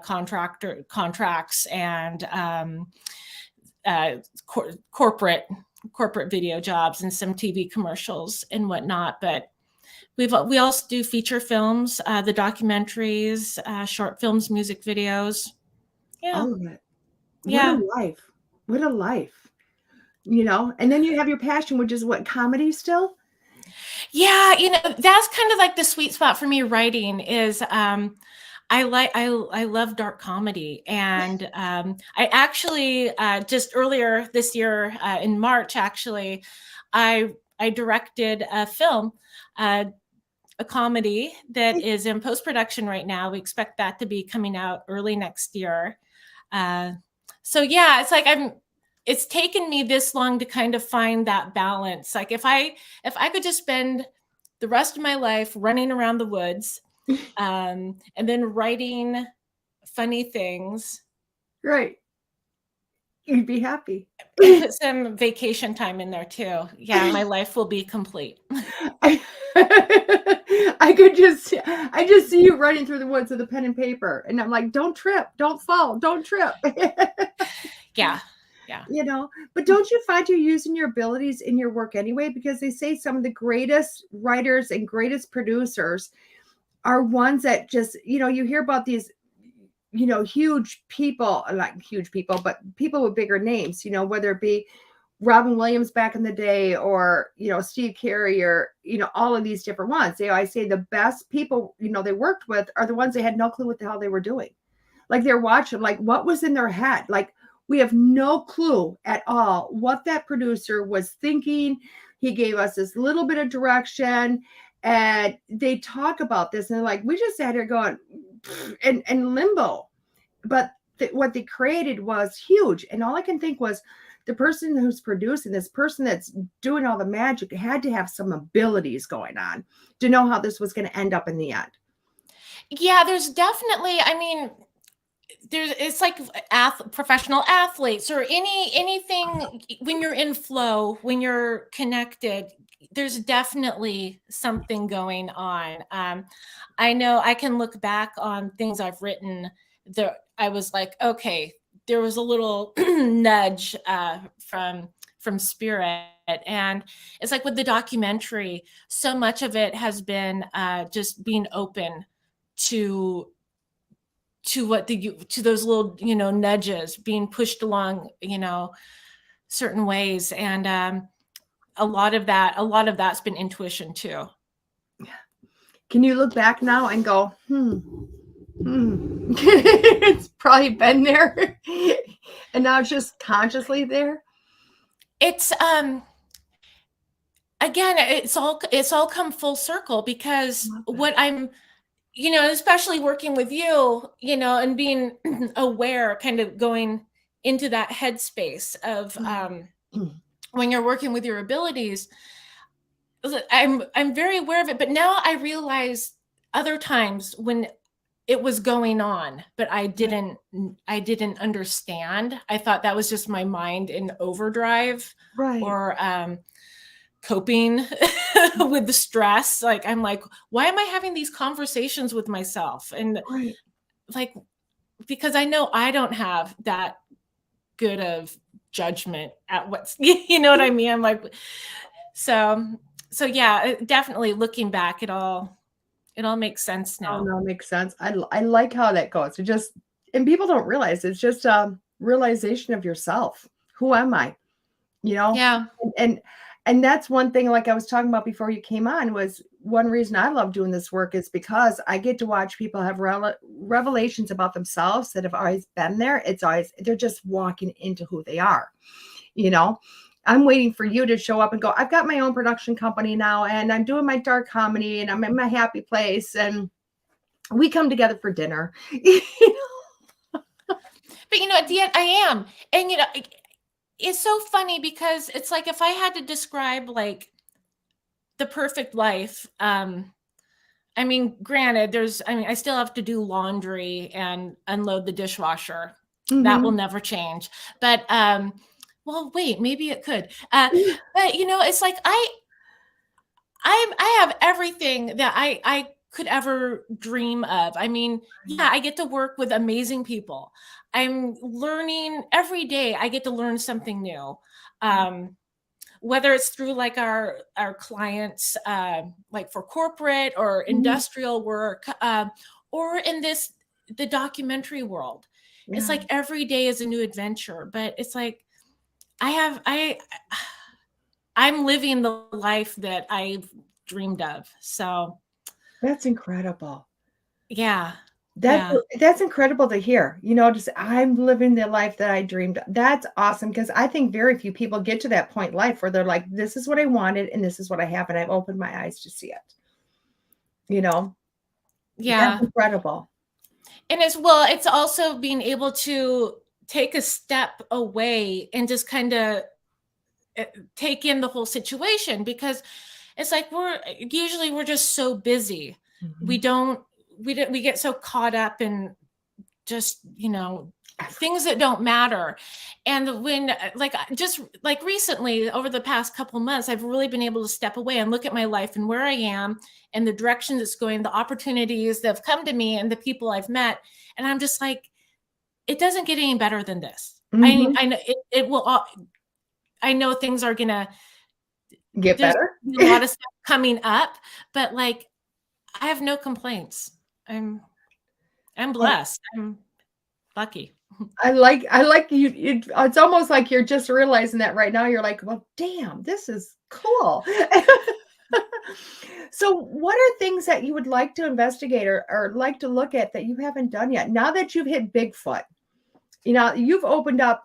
contracts and corporate video jobs and some TV commercials and whatnot. But we also do feature films, the documentaries, short films, music videos. Yeah. All of it. What a life. What a life. You know, and then you have your passion, which is what, comedy still? Yeah, you know, that's kind of like the sweet spot for me writing is I love dark comedy. And I actually just earlier this year in March, actually, I directed a film, a comedy that is in post-production right now. We expect that to be coming out early next year. So yeah, it's like it's taken me this long to kind of find that balance. Like if I could just spend the rest of my life running around the woods, and then writing funny things. Right. You'd be happy. Put some vacation time in there too. Yeah, my life will be complete. I, I just see you running through the woods with a pen and paper, and I'm like, don't trip, don't fall, don't trip. Yeah. But don't you find you're using your abilities in your work anyway? Because they say some of the greatest writers and greatest producers are ones that just, you hear about these, huge people, not huge people, but people with bigger names, whether it be Robin Williams back in the day or, Steve Carey or, all of these different ones. I say the best people, they worked with are the ones they had no clue what the hell they were doing. Like they're watching, like what was in their head? Like we have no clue at all what that producer was thinking. He gave us this little bit of direction and they talk about this and they're like, we just sat here going and limbo. But what they created was huge. And all I can think was the person who's producing this person that's doing all the magic had to have some abilities going on to know how this was going to end up in the end. Yeah, there's definitely, it's like professional athletes or anything when you're in flow, when you're connected, there's definitely something going on. I know I can look back on things I've written that I was like, okay, there was a little nudge from spirit. And it's like with the documentary, so much of it has been just being open to those little, nudges being pushed along, certain ways. And a lot of that's been intuition too. Can you look back now and go, it's probably been there and now it's just consciously there? It's again, it's all come full circle because what I'm, especially working with you, and being aware, kind of going into that headspace of when you're working with your abilities, I'm very aware of it. But now I realize other times when it was going on, but I didn't understand. I thought that was just my mind in overdrive, right? Or coping with the stress. Like, I'm like, why am I having these conversations with myself? And like, because I know I don't have that good of judgment at what's, you know what I mean? I'm like, so yeah, definitely looking back, it all makes sense now. Oh, no, it makes sense. I like how that goes. It just, and people don't realize it's just a realization of yourself. Who am I? Yeah. And that's one thing, like I was talking about before you came on, was one reason I love doing this work is because I get to watch people have revelations about themselves that have always been there. They're just walking into who they are. I'm waiting for you to show up and go, I've got my own production company now, and I'm doing my dark comedy, and I'm in my happy place, and we come together for dinner. But at the end, I am. And it's so funny because it's like, if I had to describe like the perfect life, granted, I still have to do laundry and unload the dishwasher. Mm-hmm. That will never change. But, well, wait, maybe it could. But it's like, I have everything that I could ever dream of. I get to work with amazing people. I'm learning every day. I get to learn something new. Whether it's through like our clients, like for corporate or industrial work, or in the documentary world. Yeah. It's like every day is a new adventure, but it's like, I'm living the life that I've dreamed of. So that's incredible. Yeah. That's incredible to hear. Just I'm living the life that I dreamed of. That's awesome, because I think very few people get to that point in life where they're like, this is what I wanted and this is what I have, and I've opened my eyes to see it. Yeah. That's incredible. And it's also being able to take a step away and just kind of take in the whole situation, because it's like we're just so busy. Mm-hmm. We get so caught up in just, things that don't matter. And when just like recently over the past couple months, I've really been able to step away and look at my life and where I am and the direction it's going, the opportunities that have come to me and the people I've met. And I'm just like, it doesn't get any better than this. Mhm. I know it will. I know things are going to Get better. A lot of stuff coming up, but like, I have no complaints. I'm blessed. I'm lucky. I like you. It's almost like you're just realizing that right now. You're like, well, damn, this is cool. So what are things that you would like to investigate or like to look at that you haven't done yet? Now that you've hit Bigfoot, you've opened up,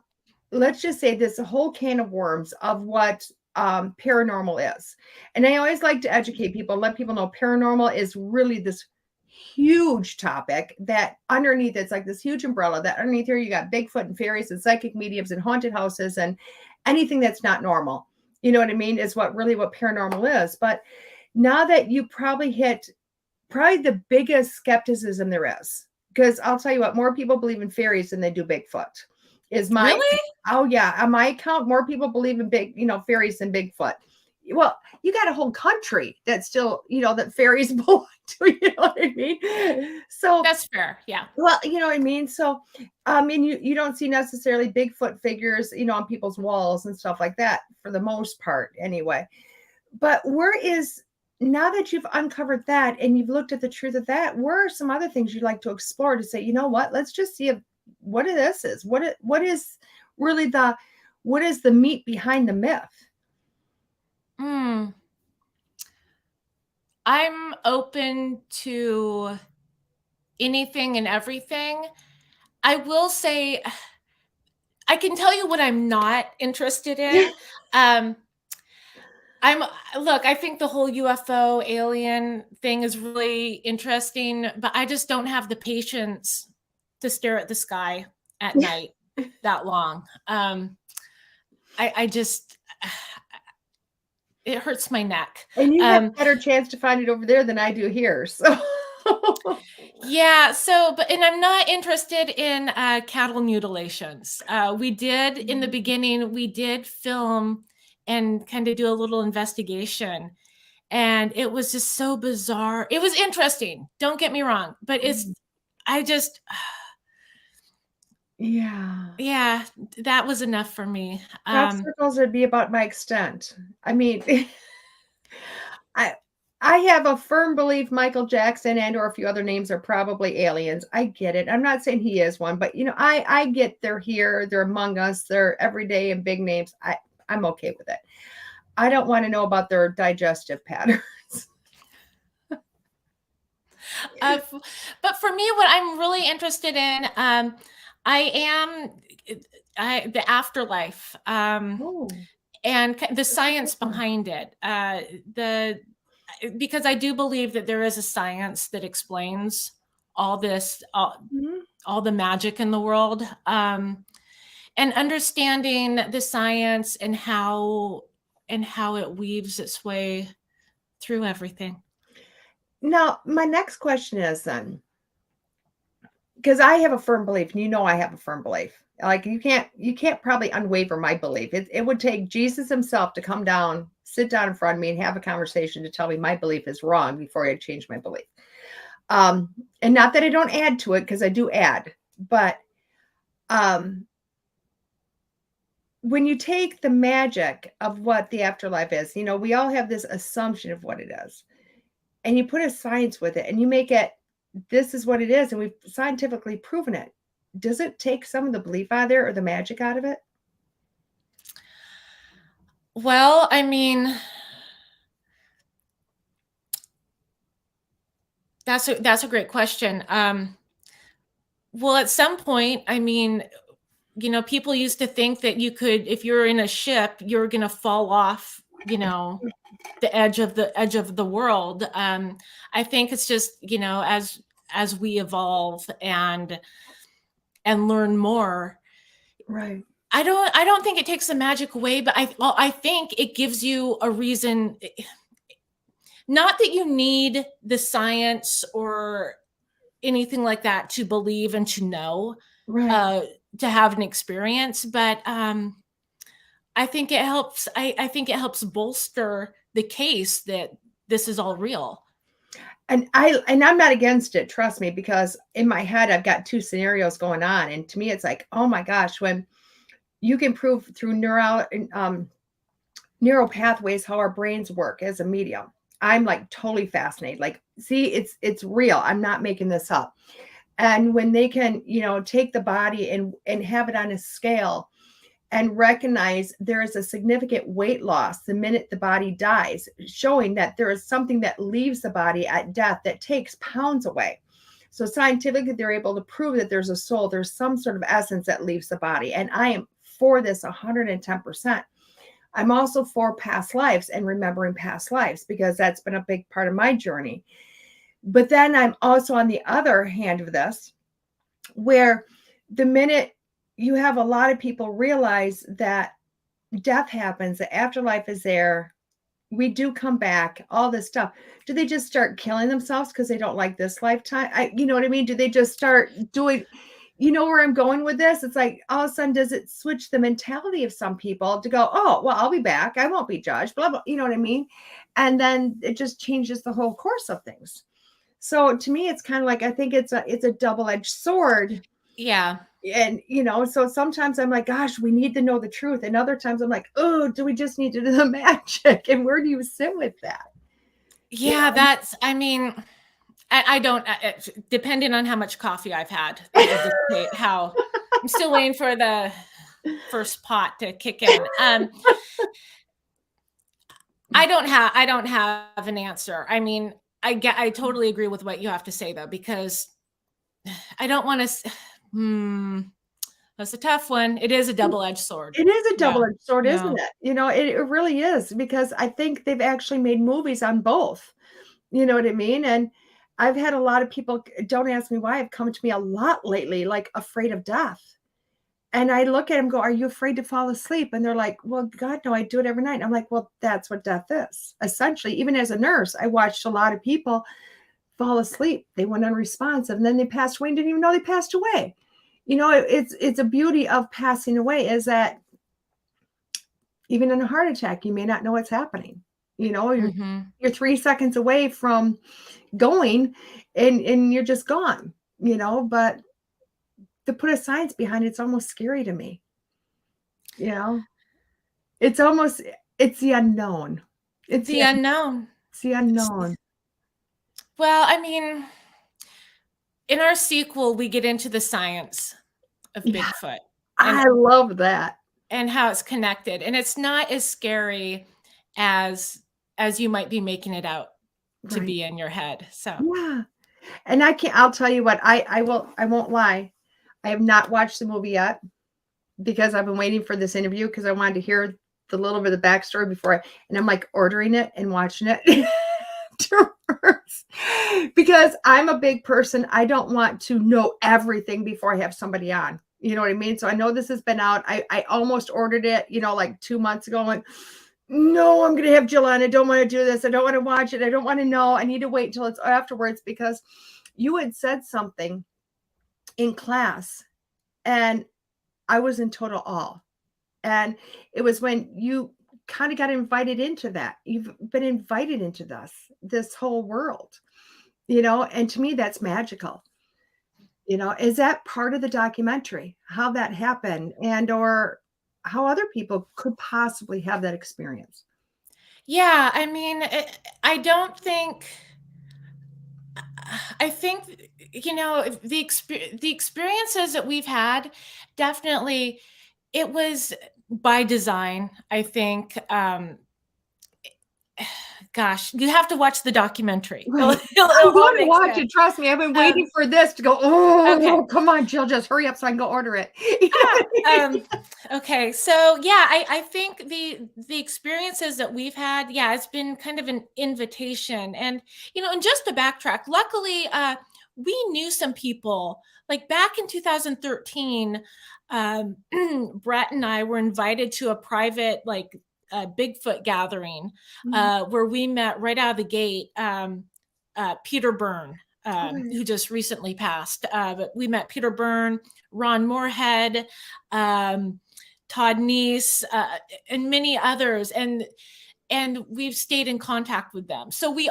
let's just say, this whole can of worms of what paranormal is. And I always like to educate people, let people know paranormal is really this huge topic that underneath it's like this huge umbrella that underneath here you got Bigfoot and fairies and psychic mediums and haunted houses and anything that's not normal. You know what I mean? Is what paranormal is. But now that you probably hit the biggest skepticism there is, because I'll tell you what, more people believe in fairies than they do Bigfoot. Really? Oh yeah, on my account, more people believe in fairies than Bigfoot. Well, you got a whole country that still, that fairies belong to, you know what I mean? So that's fair. Yeah. Well, you know what I mean? So, you don't see necessarily Bigfoot figures, on people's walls and stuff like that for the most part anyway. But now that you've uncovered that and you've looked at the truth of that, where are some other things you'd like to explore to say, you know what, let's just see what this is. What is really what is the meat behind the myth? I'm open to anything and everything. I will say, I can tell you what I'm not interested in. I think the whole UFO alien thing is really interesting, but I just don't have the patience to stare at the sky at night that long. I just, it hurts my neck. And you have a better chance to find it over there than I do here. So yeah. And I'm not interested in cattle mutilations. We did in the beginning, we did film and kind of do a little investigation, and it was just so bizarre. It was interesting. Don't get me wrong, but yeah, that was enough for me. crop circles would be about my extent. I mean, I have a firm belief Michael Jackson or a few other names are probably aliens. I get it. I'm not saying he is one, but I get they're here, they're among us, they're everyday and big names. I'm okay with it. I don't want to know about their digestive patterns. But for me, what I'm really interested in, the afterlife, and the science behind it. Because I do believe that there is a science that explains all this, all the magic in the world, and understanding the science and how it weaves its way through everything. Now, my next question is then, because I have a firm belief, and I have a firm belief. Like you can't probably unwaver my belief. It would take Jesus himself to come down, sit down in front of me and have a conversation to tell me my belief is wrong before I change my belief. And not that I don't add to it, because I do add, but when you take the magic of what the afterlife is, we all have this assumption of what it is, and you put a science with it and you make it, this is what it is, and we've scientifically proven it. Does it take some of the belief out of there or the magic out of it? Well, I mean, that's a great question. Well, at some point, I mean, people used to think that you could, if you're in a ship, you're going to fall off, the edge of the world. I think it's just, as we evolve and learn more. Right. I don't think it takes the magic away, but I think it gives you a reason. Not that you need the science or anything like that to believe and to know, Right. to have an experience. But I think it helps. I think it helps bolster the case that this is all real. And I'm not against it, trust me, because in my head I've got two scenarios going on, and to me it's like, oh my gosh, when you can prove through neural pathways how our brains work as a medium. I'm like totally fascinated. Like, see, it's real. I'm not making this up. And when they can, take the body and have it on a scale and recognize there is a significant weight loss the minute the body dies, showing that there is something that leaves the body at death that takes pounds away. So scientifically, they're able to prove that there's a soul, there's some sort of essence that leaves the body. And I am for this 110%. I'm also for past lives and remembering past lives, because that's been a big part of my journey. But then I'm also on the other hand of this, where the minute you have a lot of people realize that death happens, the afterlife is there, we do come back, all this stuff. Do they just start killing themselves because they don't like this lifetime? You know what I mean? Do they just start doing, where I'm going with this? It's like, all of a sudden, does it switch the mentality of some people to go, oh, well, I'll be back, I won't be judged, blah, blah, you know what I mean? And then it just changes the whole course of things. So to me, it's kind of like, I think it's a double-edged sword. Yeah. And, so sometimes I'm like, gosh, we need to know the truth. And other times I'm like, oh, do we just need to do the magic? And where do you sit with that? Yeah, I don't, depending on how much coffee I've had, how I'm still waiting for the first pot to kick in. I don't have an answer. I mean, I totally agree with what you have to say though, because I don't want to, that's a tough one. It is a double-edged sword. It is a double-edged sword, Yeah. isn't it? It really is, because I think they've actually made movies on both. You know what I mean? And I've had a lot of people, don't ask me why, have come to me a lot lately, like afraid of death. And I look at them, go, are you afraid to fall asleep? And they're like, well, God, no, I do it every night. And I'm like, well, that's what death is. Essentially, even as a nurse, I watched a lot of people fall asleep. They went unresponsive, and then they passed away and didn't even know they passed away. It's a beauty of passing away, is that even in a heart attack, you may not know what's happening. You're 3 seconds away from going, and you're just gone, but to put a science behind it's almost scary to me. It's the unknown. It's the unknown. It's the unknown. Well, I mean, in our sequel, we get into the science of Bigfoot. I love that. And how it's connected. And it's not as scary as you might be making it out to be in your head. So yeah. And I'll tell you what, I won't lie. I have not watched the movie yet, because I've been waiting for this interview, because I wanted to hear the little bit of the backstory before and I'm like ordering it and watching it. Because I'm a big person. I don't want to know everything before I have somebody on. You know what I mean? So I know this has been out. I almost ordered it, like 2 months ago. I'm like, no, I'm going to have Jill on. I don't want to do this. I don't want to watch it. I don't want to know. I need to wait until it's afterwards, because you had said something in class and I was in total awe. And it was when you kind of got invited into that. You've been invited into this whole world, and to me, that's magical. Is that part of the documentary, how that happened, and or how other people could possibly have that experience? Yeah, I mean, I think, the experiences that we've had, definitely, it was by design. I think, gosh, you have to watch I'm going to watch it. Trust me. I've been waiting for this to go. Oh, okay. Come on, Jill, just hurry up so I can go order it. Okay. So yeah, I think the experiences that we've had, it's been kind of an invitation. And, and just to backtrack, luckily, we knew some people, like back in 2013, Brett and I were invited to a private, Bigfoot gathering, where we met right out of the gate, Peter Byrne, who just recently passed. But we met Peter Byrne, Ron Moorhead, Todd Neese, and many others, and we've stayed in contact with them. So we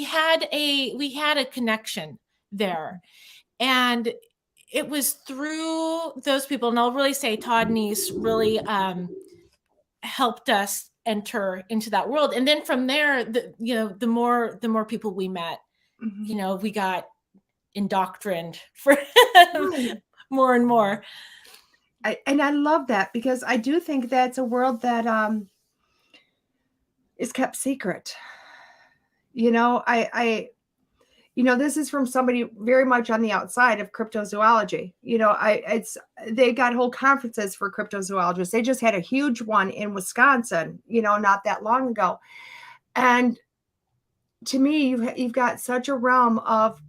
had a connection there, and it was through those people. And I'll really say Todd Neese really helped us enter into that world. And then from there, the more people we met, we got indoctrined for more and more. And I love that, because I do think that's a world that is kept secret. This is from somebody very much on the outside of cryptozoology. They got whole conferences for cryptozoologists. They just had a huge one in Wisconsin, not that long ago. And to me, you've got such a realm of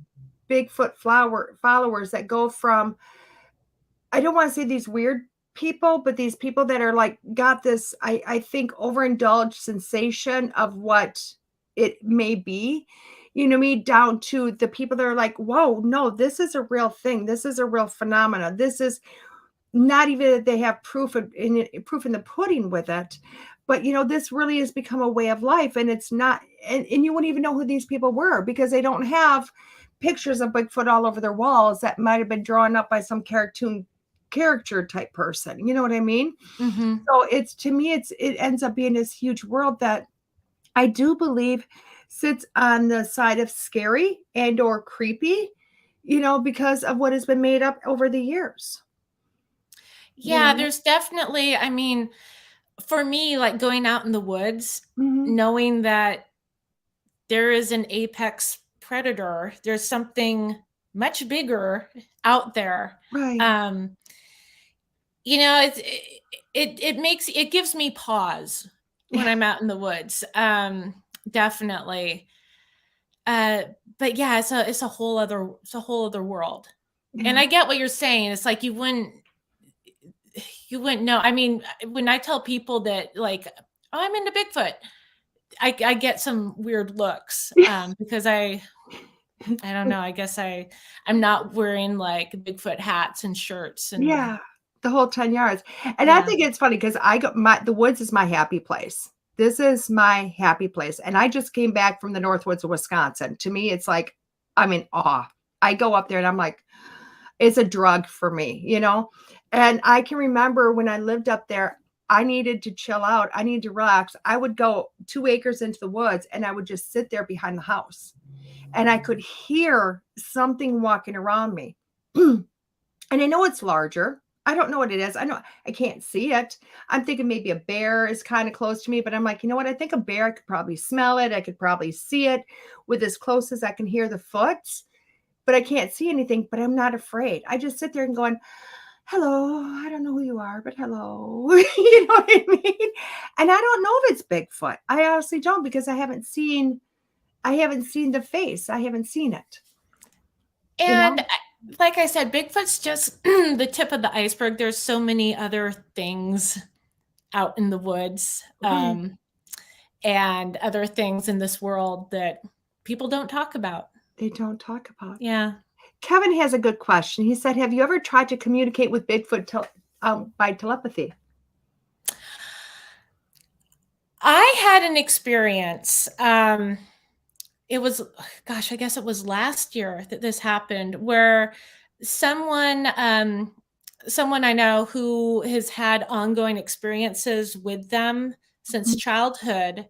Bigfoot followers that go from, I don't want to say these weird people, but these people that are like, got this, I think, overindulged sensation of what it may be, down to the people that are like, whoa, no, this is a real thing. This is a real phenomena. This is not even that they have proof in the pudding with it, but this really has become a way of life. And it's not, and you wouldn't even know who these people were, because they don't have pictures of Bigfoot all over their walls that might have been drawn up by some cartoon character type person. You know what I mean? Mm-hmm. So to me, it ends up being this huge world that I do believe sits on the side of scary and or creepy, because of what has been made up over the years. Yeah, there's definitely, I mean, for me, like going out in the woods, knowing that there is an apex predator, there's something much bigger out there. Right. It gives me pause when I'm out in the woods. Definitely. But yeah, it's a whole other world. Yeah. And I get what you're saying. It's like you wouldn't know. I mean, when I tell people that, like, oh, I'm into Bigfoot, I get some weird looks because I don't know. I guess I'm not wearing like Bigfoot hats and shirts and the whole 10 yards. And I think it's funny because the woods is my happy place. This is my happy place. And I just came back from the Northwoods of Wisconsin. To me, it's like, I'm in awe. I go up there and I'm like, it's a drug for me, And I can remember when I lived up there, I needed to chill out. I needed to relax. I would go 2 acres into the woods and I would just sit there behind the house. And I could hear something walking around me. And I know it's larger. I don't know what it is. I can't see it. I'm thinking maybe a bear is kind of close to me, but I'm like, you know what? I think a bear, I could probably smell it. I could probably see it with as close as I can hear the foot, but I can't see anything, but I'm not afraid. I just sit there and going, hello, I don't know who you are, but hello. You know what I mean? And I don't know if it's Bigfoot. I honestly don't, because I haven't seen the face. I haven't seen it. And like I said, Bigfoot's just the tip of the iceberg. There's so many other things out in the woods and other things in this world that people don't talk about. They don't talk about. Yeah. Kevin has a good question. He said, have you ever tried to communicate with Bigfoot by telepathy? I had an experience. It was, gosh, I guess it was last year that this happened, where someone I know who has had ongoing experiences with them since childhood,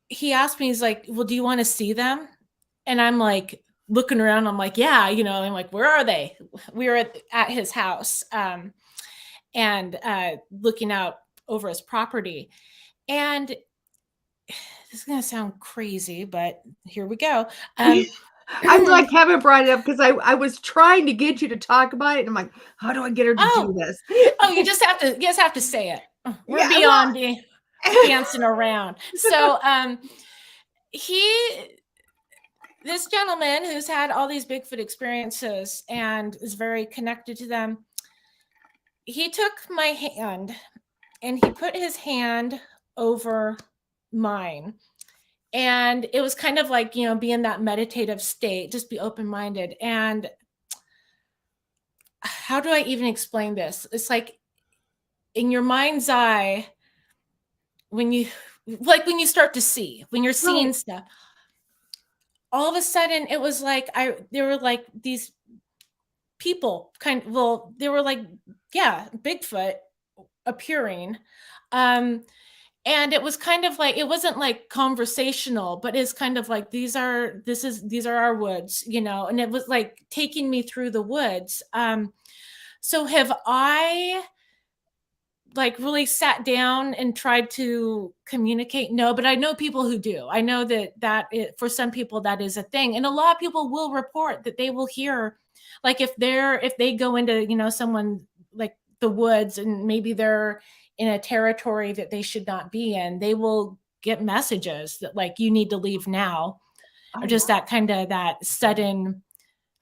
he asked me, he's like, well, do you want to see them? And I'm like, looking around, I'm like, yeah, I'm like, where are they? We were at his house and looking out over his property. And this is going to sound crazy, but here we go. I'm like, Kevin brought it up because I was trying to get you to talk about it. And I'm like, how do I get her to do this? You just have to say it. We're beyond dancing around. So this gentleman who's had all these Bigfoot experiences and is very connected to them, he took my hand and he put his hand over mine. And it was kind of like, be in that meditative state, just be open-minded. And how do I even explain this? It's like in your mind's eye, when you start to see, when you're seeing stuff, all of a sudden it was like there were like these people they were like, yeah, Bigfoot appearing. And it was kind of like, it wasn't like conversational, but it's kind of like, these are our woods, and it was like taking me through the woods. So have I like really sat down and tried to communicate? No, but I know people who do. I know for some people that is a thing. And a lot of people will report that they will hear, like if they go into, someone like the woods and maybe they're in a territory that they should not be in, they will get messages that like, you need to leave now. Or just that kind of that sudden,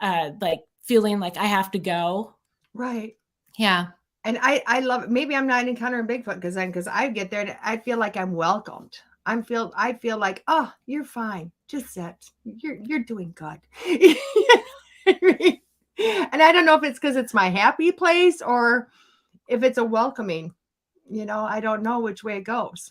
like feeling like I have to go. Right. Yeah. And I love it. Maybe I'm not encountering Bigfoot because I get there and I feel like I'm welcomed. I feel like, oh, you're fine. Just sit. You're doing good. And I don't know if it's because it's my happy place or if it's a welcoming. I don't know which way it goes.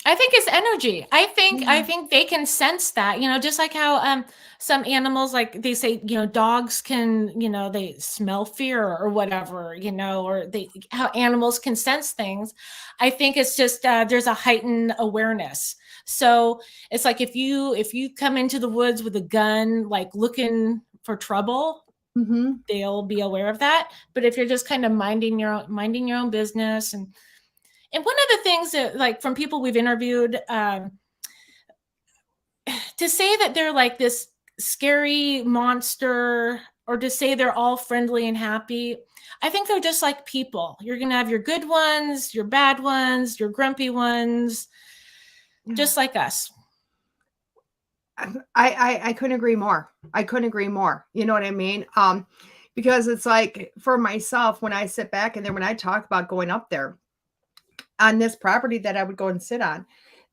I think it's energy. I think they can sense that, just like how some animals, like they say, dogs can, they smell fear or whatever, or how animals can sense things. I think it's just there's a heightened awareness. So it's like if you come into the woods with a gun, like looking for trouble, they'll be aware of that. But if you're just kind of minding your own business, and one of the things that, like, from people we've interviewed, to say that they're like this scary monster, or to say they're all friendly and happy, I think they're just like people. You're going to have your good ones, your bad ones, your grumpy ones, just like us. I couldn't agree more. You know what I mean? Because it's like, for myself, when I sit back and then when I talk about going up there, on this property that I would go and sit on,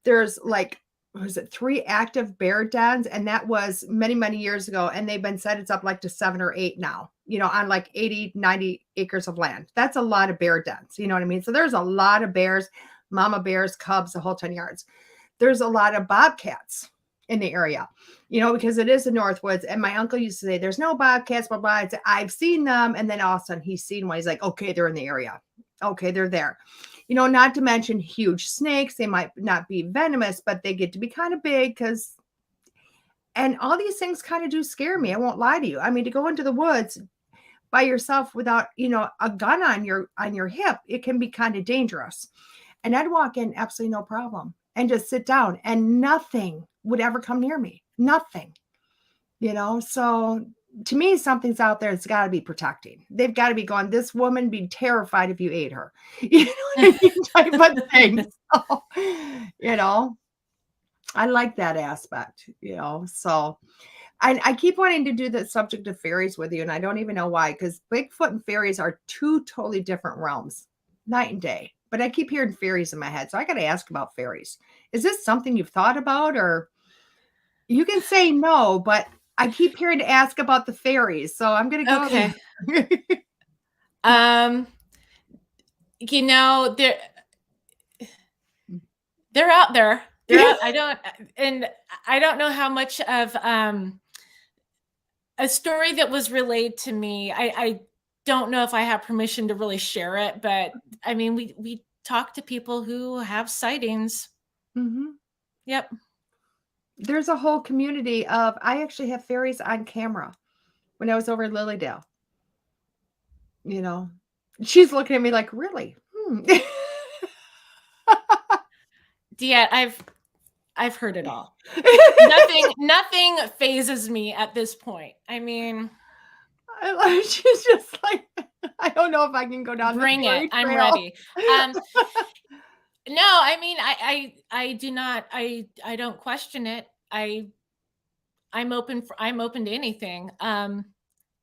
there's like, was it 3 active bear dens? And that was many, many years ago. And they've been set, it's up like to 7 or 8 now, on like 80, 90 acres of land. That's a lot of bear dens. You know what I mean? So there's a lot of bears, mama bears, cubs, the whole 10 yards. There's a lot of bobcats in the area, because it is the Northwoods. And my uncle used to say, there's no bobcats, blah, blah. I'd say, I've seen them. And then all of a sudden he's seen one. He's like, okay, they're in the area. Okay, they're there. Not to mention huge snakes. They might not be venomous, but they get to be kind of big and all these things kind of do scare me. I won't lie to you. I mean, to go into the woods by yourself without, a gun on your hip, it can be kind of dangerous. And I'd walk in absolutely no problem and just sit down and nothing would ever come near me. Nothing, so to me, something's out there. It's got to be protecting. They've got to be going, this woman be terrified if you ate her, what I mean? Type of thing. So, I like that aspect, so I keep wanting to do the subject of fairies with you. And I don't even know why, because Bigfoot and fairies are 2 totally different realms, night and day. But I keep hearing fairies in my head. So I got to ask about fairies. Is this something you've thought about? Or you can say no, but I keep hearing to ask about the fairies, so I'm going to go. Okay. They're out there. I don't know how much of a story that was relayed to me. I don't know if I have permission to really share it, but I mean, we talk to people who have sightings. Mm-hmm. Yep. There's a whole community of, I actually have fairies on camera when I was over in Lilydale. She's looking at me like, really? Yeah, I've heard it all. Nothing phases me at this point. I mean, she's just like, I don't know if I can go down. Bring it. I'm ready. No, I mean, I do not. I don't question it. I'm open to anything.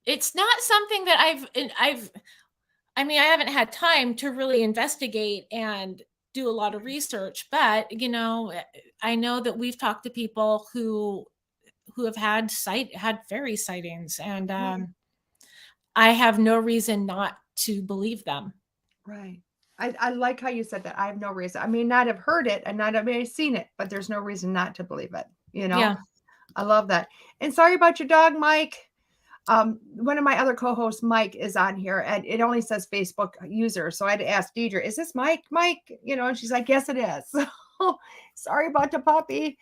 It's not something that I mean, I haven't had time to really investigate and do a lot of research, but I know that we've talked to people who have had fairy sightings, and I have no reason not to believe them. Right. I like how you said that. I have no reason. I may not have heard it and not have seen it, but there's no reason not to believe it. Yeah. I love that. And sorry about your dog, Mike. One of my other co-hosts, Mike, is on here, and it only says Facebook user. So I had to ask Deidre, is this Mike? And she's like, yes, it is. So sorry about the puppy.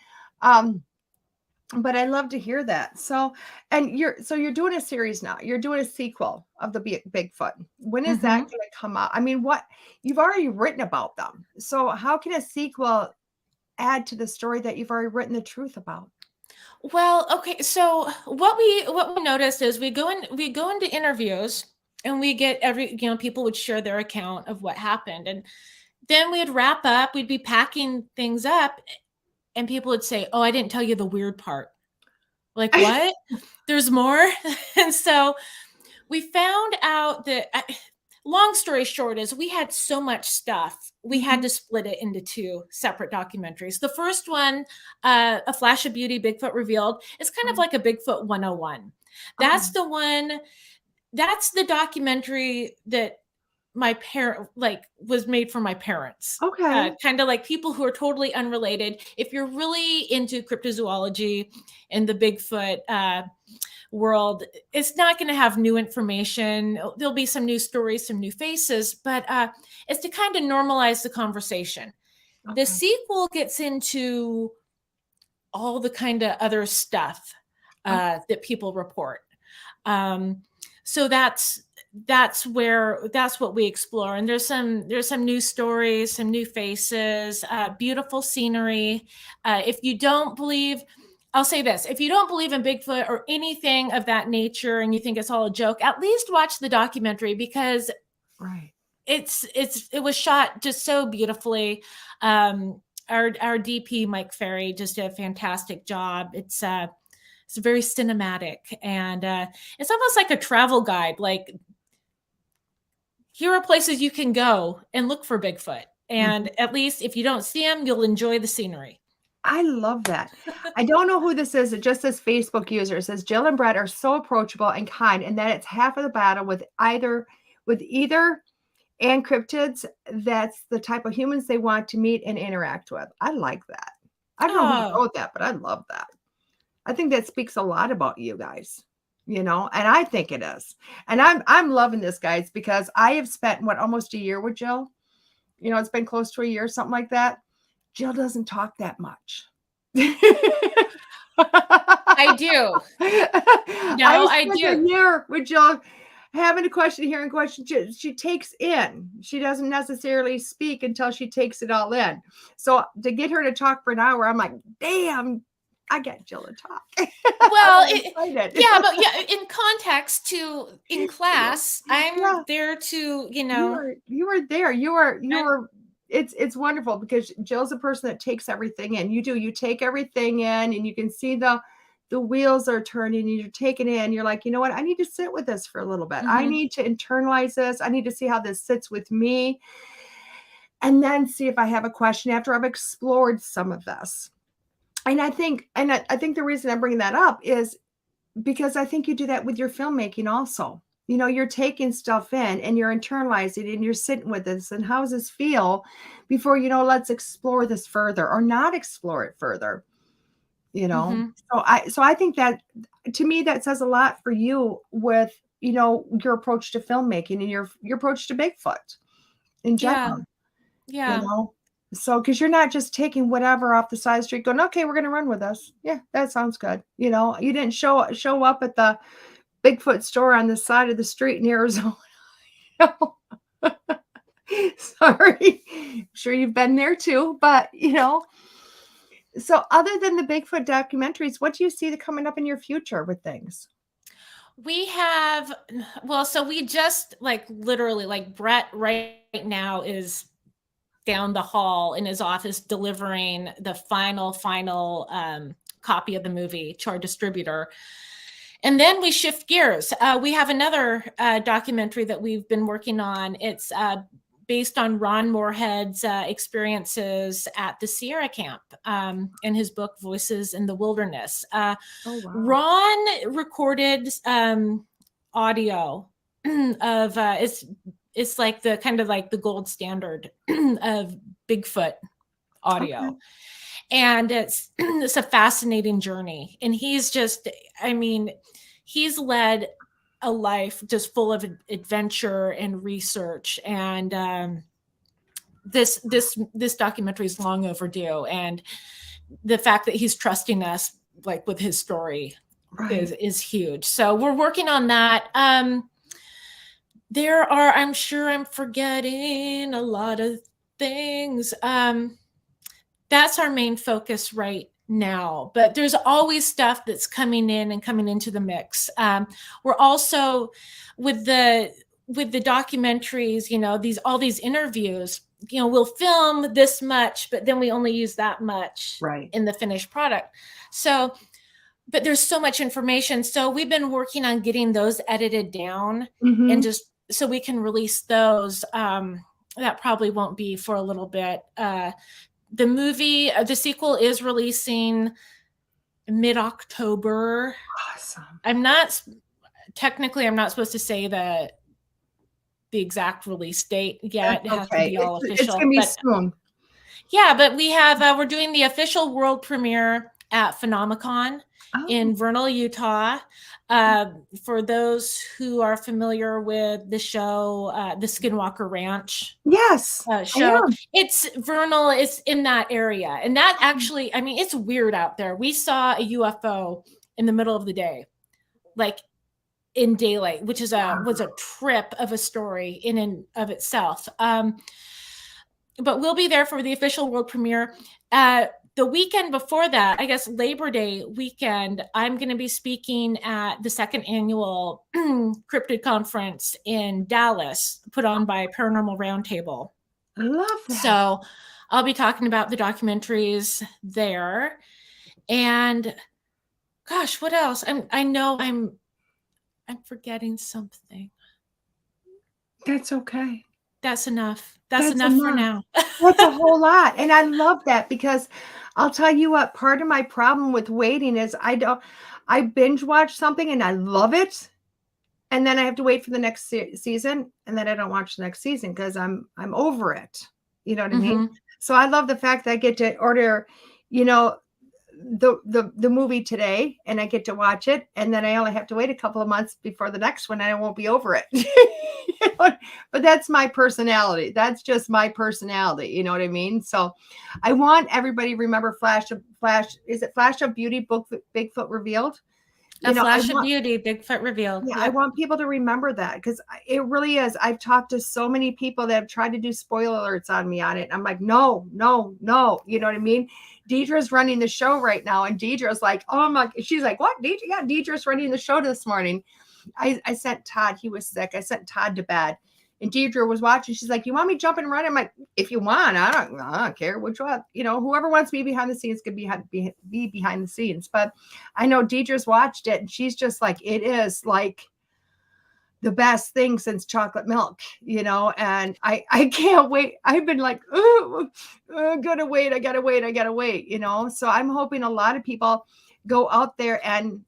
But I love to hear that. So, and you're doing a series now. You're doing a sequel of the Bigfoot. When is that going to come out? I mean, you've already written about them. So how can a sequel add to the story that you've already written the truth about? Well, okay. So what we noticed is we go into interviews, and we get people would share their account of what happened, and then we'd wrap up. We'd be packing things up, and people would say, "Oh, I didn't tell you the weird part." Like, what? There's more? And so we found out that, long story short, is we had so much stuff, we had to split it into 2 separate documentaries. The first one, A Flash of Beauty, Bigfoot Revealed, is kind of like a Bigfoot 101. That's the one, that's the documentary that my parent was made for my parents. Okay. Kind of like people who are totally unrelated. If you're really into cryptozoology and the Bigfoot world, it's not going to have new information. There'll be some new stories, some new faces, but it's to kind of normalize the conversation. Okay. The sequel gets into all the kind of other stuff that people report. So that's what we explore. And there's some new stories, some new faces, beautiful scenery. If you don't believe, I'll say this, if you don't believe in Bigfoot or anything of that nature, and you think it's all a joke, at least watch the documentary, because it was shot just so beautifully. Our DP, Mike Ferry, just did a fantastic job. It's very cinematic, and it's almost like a travel guide. Like, here are places you can go and look for Bigfoot. And at least if you don't see him, you'll enjoy the scenery. I love that. I don't know who this is. It just says Facebook user. It says Jill and Brett are so approachable and kind, and that it's half of the battle with either and cryptids. That's the type of humans they want to meet and interact with. I like that. I don't know who wrote that, but I love that. I think that speaks a lot about you guys, and I think it is. And I'm loving this, guys, because I have spent almost a year with Jill. It's been close to a year, something like that. Jill doesn't talk that much. I do. No, I do. A year with Jill, having a question here and question. She takes in. She doesn't necessarily speak until she takes it all in. So to get her to talk for an hour, I'm like, damn, I got Jill to talk. Well, in context in class, I'm there to, You were there. You were. It's wonderful, because Jill's a person that takes everything in. You take everything in, and you can see the wheels are turning, and you're taking it in. You're like, you know what? I need to sit with this for a little bit. I need to internalize this. I need to see how this sits with me, and then see if I have a question after I've explored some of this. And I think the reason I'm bringing that up is because I think you do that with your filmmaking also. You're taking stuff in, and you're internalizing it, and you're sitting with this, and how does this feel before, let's explore this further or not explore it further, So I think that, to me, that says a lot for you with, your approach to filmmaking and your approach to Bigfoot in general. Yeah. So, because you're not just taking whatever off the side of the street going, okay, we're going to run with this. Yeah, that sounds good. You didn't show up at the Bigfoot store on the side of the street in Arizona. Sorry. I'm sure you've been there too, but so other than the Bigfoot documentaries, what do you see coming up in your future with things? We have, so we just literally Brett right now is down the hall in his office delivering the final copy of the movie to our distributor. And then we shift gears. We have another documentary that we've been working on. It's based on Ron Moorhead's experiences at the Sierra Camp in his book Voices in the Wilderness. Oh, wow. Ron recorded audio of it's like the kind of like the gold standard of Bigfoot audio. Okay. And it's a fascinating journey. And he's just, I mean, he's led a life just full of adventure and research. And this documentary is long overdue. And the fact that he's trusting us like with his story is huge. So we're working on that. There are, I'm sure I'm forgetting a lot of things. That's our main focus right now, but there's always stuff that's coming in and coming into the mix. We're also with the documentaries, you know, all these interviews, you know, we'll film this much, but then we only use that much in the finished product. So, but there's so much information. So we've been working on getting those edited down and just so we can release those. That probably won't be for a little bit. The movie, the sequel is releasing mid-October. Awesome. I'm not supposed to say the exact release date yet. It has to be all official. It's gonna be soon. Yeah, but we have we're doing the official world premiere at Phenomicon in Vernal, Utah. For those who are familiar with the show, the Skinwalker Ranch. Yes. Show. It's Vernal, it's in that area. And that actually, I mean, it's weird out there. We saw a UFO in the middle of the day, like in daylight, which is was a trip of a story in and of itself. But we'll be there for the official world premiere. The weekend before that, I guess Labor Day weekend, I'm going to be speaking at the second annual Cryptid Conference in Dallas, put on by Paranormal Roundtable. I love that. So I'll be talking about the documentaries there. And gosh, what else? I know I'm forgetting something. That's okay. That's enough. That's enough for now. That's a whole lot. And I love that because I'll tell you what, part of my problem with waiting is I binge watch something and I love it. And then I have to wait for the next season. And then I don't watch the next season because I'm over it. You know what I mean? So I love the fact that I get to order, you know, the movie today and I get to watch it. And then I only have to wait a couple of months before the next one and I won't be over it. You know? But that's my personality. That's just my personality. You know what I mean? So I want everybody to remember Flash. Is it Flash of Beauty, Bigfoot Revealed? Flash of Beauty, Bigfoot Revealed. Yeah, I want people to remember that because it really is. I've talked to so many people that have tried to do spoiler alerts on me on it. I'm like, no. You know what I mean? Deidre's running the show right now. And Deidre's like, oh my, she's like, what? Deidre? Yeah, Deidre's running the show this morning. I sent Todd, he was sick. I sent Todd to bed. And Deidre was watching. She's like, you want me to jump and run? I'm like, if you want, I don't care which one. You know, whoever wants me behind the scenes could be behind the scenes. But I know Deidre's watched it and she's just like, it is like the best thing since chocolate milk, you know, and I can't wait. I've been like, I gotta wait, you know. So I'm hoping a lot of people go out there and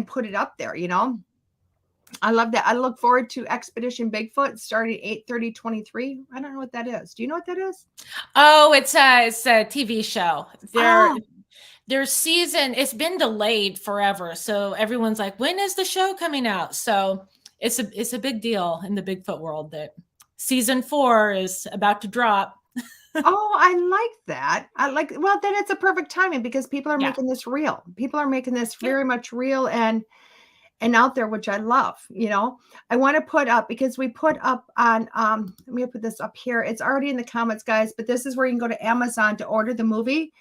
put it up there, you know. I love that. I look forward to Expedition Bigfoot starting 8/30/23. I don't know what that is. Do you know what that is? Oh, it's a TV show. Their season, it's been delayed forever. So everyone's like, when is the show coming out? So it's a big deal in the Bigfoot world that season 4 is about to drop. Oh, I like that. Well, then it's a perfect timing because people are making this real. People are making this very much real and out there, which I love. You know, I want to put up because we put up on, let me put this up here. It's already in the comments, guys, but this is where you can go to Amazon to order the movie.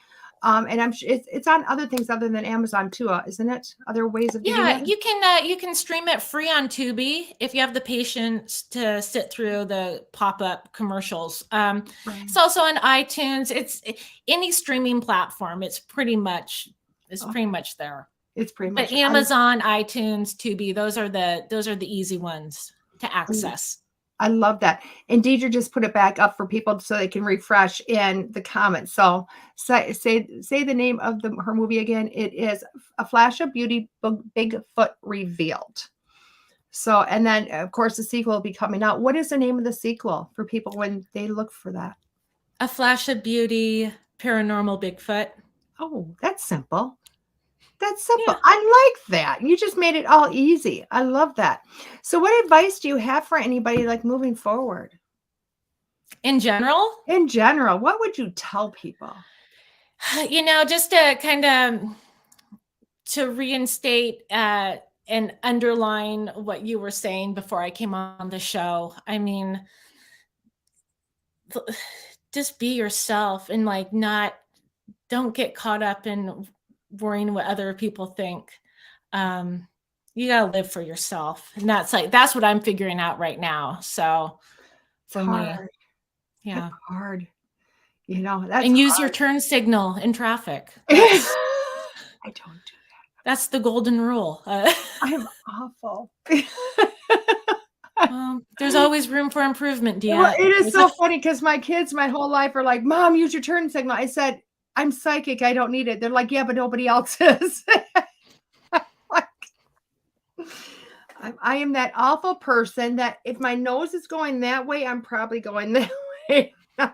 And I'm sure it's on other things other than Amazon too, isn't it? Other ways of doing it? You can stream it free on Tubi if you have the patience to sit through the pop-up commercials. It's also on iTunes. It's any streaming platform. It's pretty much there. It's pretty much. But Amazon, iTunes, Tubi, those are the easy ones to access. I love that. And Deidre just put it back up for people so they can refresh in the comments. So say the name of her movie again. It is A Flash of Beauty, Bigfoot Revealed. So, and then of course the sequel will be coming out. What is the name of the sequel for people when they look for that? A Flash of Beauty, Paranormal Bigfoot. Oh, that's simple. That's simple. Yeah. I like that. You just made it all easy. I love that. So what advice do you have for anybody like moving forward? In general? In general, what would you tell people? Just to kind of to reinstate and underline what you were saying before I came on the show. I mean, just be yourself and don't get caught up in worrying what other people think. You gotta live for yourself, and that's what I'm figuring out right now. So for me, yeah, that's hard. That's and use hard. your turn signal in traffic. I don't do that. That's the golden rule. I'm awful. There's always room for improvement, Dia. Well, it is so funny because my kids my whole life are like, Mom, use your turn signal. I said, I'm psychic. I don't need it. They're like, yeah, but nobody else is. I am that awful person that if my nose is going that way, I'm probably going that way. I'm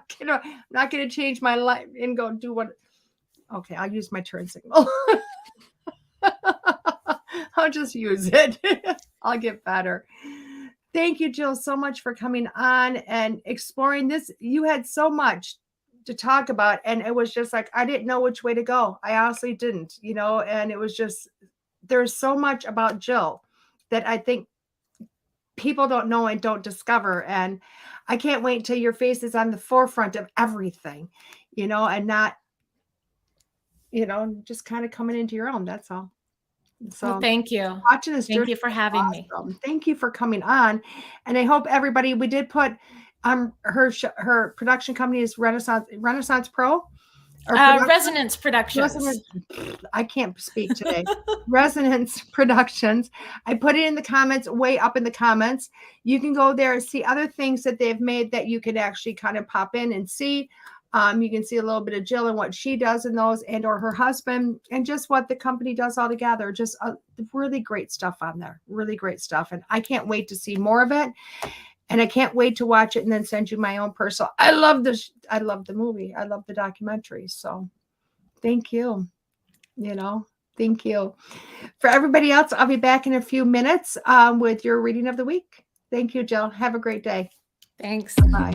not gonna change my life and go do what. Okay, I'll use my turn signal. I'll just use it. I'll get better. Thank you, Jill, so much for coming on and exploring this. You had so much to talk about, and it was just like I didn't know which way to go. I honestly didn't, and it was just there's so much about Jill that I think people don't know and don't discover. And I can't wait till your face is on the forefront of everything, and not, just kind of coming into your own. That's all. So well, thank you. Watching this. Thank you for having me. Thank you for coming on. And I hope everybody, we did put her production company is Renaissance Pro. Resonance Productions. I can't speak today. Resonance Productions. I put it in the comments, way up in the comments. You can go there and see other things that they've made that you can actually kind of pop in and see. You can see a little bit of Jill and what she does in those, and or her husband, and just what the company does all together. Just really great stuff on there. Really great stuff. And I can't wait to see more of it. And I can't wait to watch it and then send you my own personal. I love this. I love the movie. I love the documentary. So thank you. Thank you. For everybody else, I'll be back in a few minutes with your reading of the week. Thank you, Jill. Have a great day. Thanks. Bye.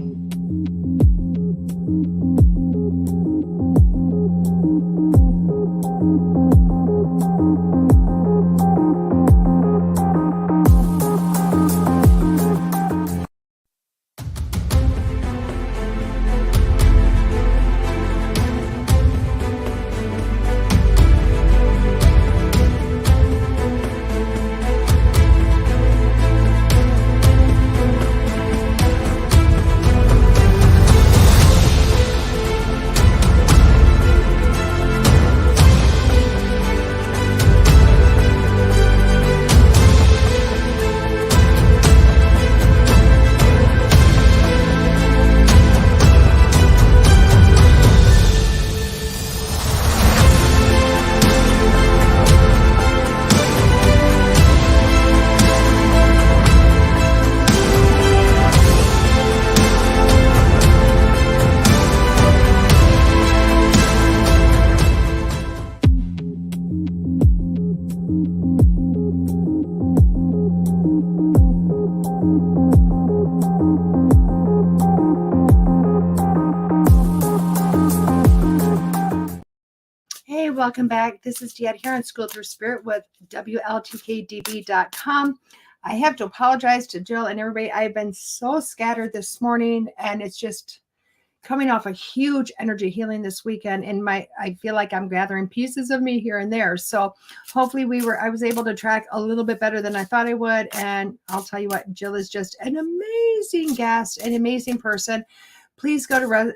Welcome back. This is Dad here on School Through Spirit with WLTK-DB.com. I have to apologize to Jill and everybody. I've been so scattered this morning, and it's just coming off a huge energy healing this weekend. And I feel like I'm gathering pieces of me here and there. So hopefully I was able to track a little bit better than I thought I would. And I'll tell you what, Jill is just an amazing guest, an amazing person. Please go to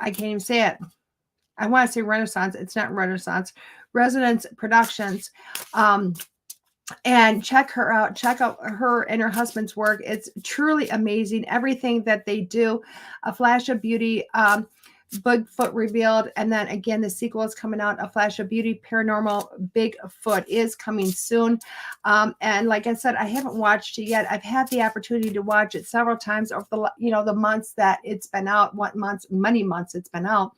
I can't even say it. I want to say Renaissance. It's not Renaissance. Resonance Productions. and check her out. Check out her and her husband's work. It's truly amazing. Everything that they do, A Flash of Beauty, Bigfoot Revealed, and then again the sequel is coming out, A Flash of Beauty, Paranormal Bigfoot is coming soon. And like I said, I haven't watched it yet. I've had the opportunity to watch it several times over the months that it's been out. Many months it's been out,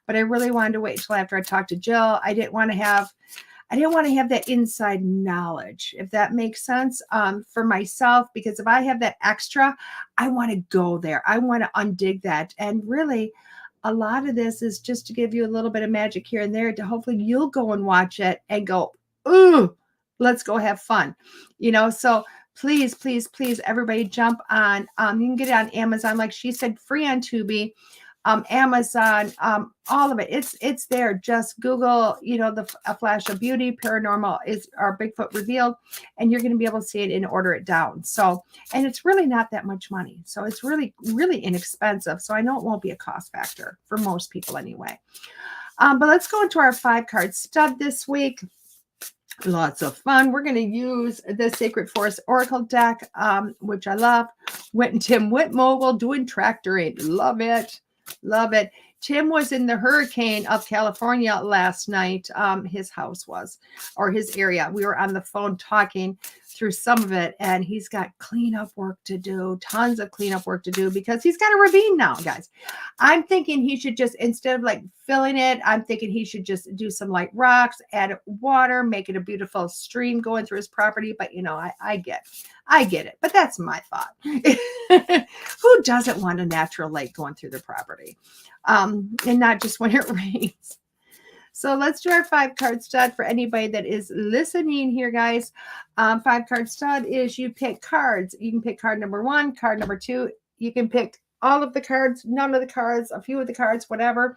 but I really wanted to wait till after I talked to Jill. I didn't want to have that inside knowledge, if that makes sense, for myself, because if I have that extra, I want to go there. I want to undig that. And really, a lot of this is just to give you a little bit of magic here and there to hopefully you'll go and watch it and go, ooh, let's go have fun. So please, please, please, everybody jump on. You can get it on Amazon, like she said, free on Tubi. Amazon, all of it. It's there. Just Google, A Flash of Beauty, Paranormal is our Bigfoot Revealed, and you're going to be able to see it and order it down. So, and it's really not that much money. So it's really, really inexpensive. So I know it won't be a cost factor for most people anyway. But let's go into our 5-card stud this week. Lots of fun. We're going to use the Sacred Forest Oracle deck, which I love. Tim Whitmogul doing tractoring. Love it. Love it. Tim was in the hurricane of California last night. His house was, or his area. We were on the phone talking through some of it, and he's got cleanup work to do, tons of cleanup work to do, because he's got a ravine now, guys. I'm thinking he should just, instead of like filling it, I'm thinking he should just do some light rocks, add water, make it a beautiful stream going through his property. But I get it. But that's my thought. Who doesn't want a natural lake going through their property? And not just when it rains. So let's do our 5-card stud for anybody that is listening here, guys. 5-card stud is you pick cards. You can pick card number 1, card number 2. You can pick all of the cards, none of the cards, a few of the cards, whatever.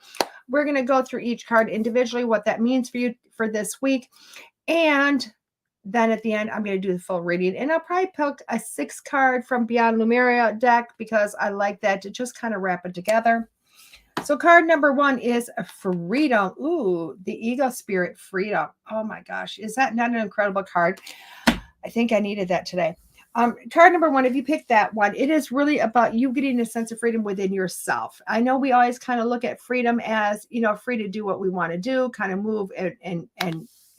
We're going to go through each card individually, what that means for you for this week. And then at the end, I'm going to do the full reading. And I'll probably pick a 6-card from Beyond Lumeria deck, because I like that to just kind of wrap it together. So card number 1 is Freedom. Ooh, the Ego Spirit Freedom. Oh my gosh. Is that not an incredible card? I think I needed that today. Card number 1, if you pick that one, it is really about you getting a sense of freedom within yourself. I know we always kind of look at freedom as, free to do what we want to do, kind of move and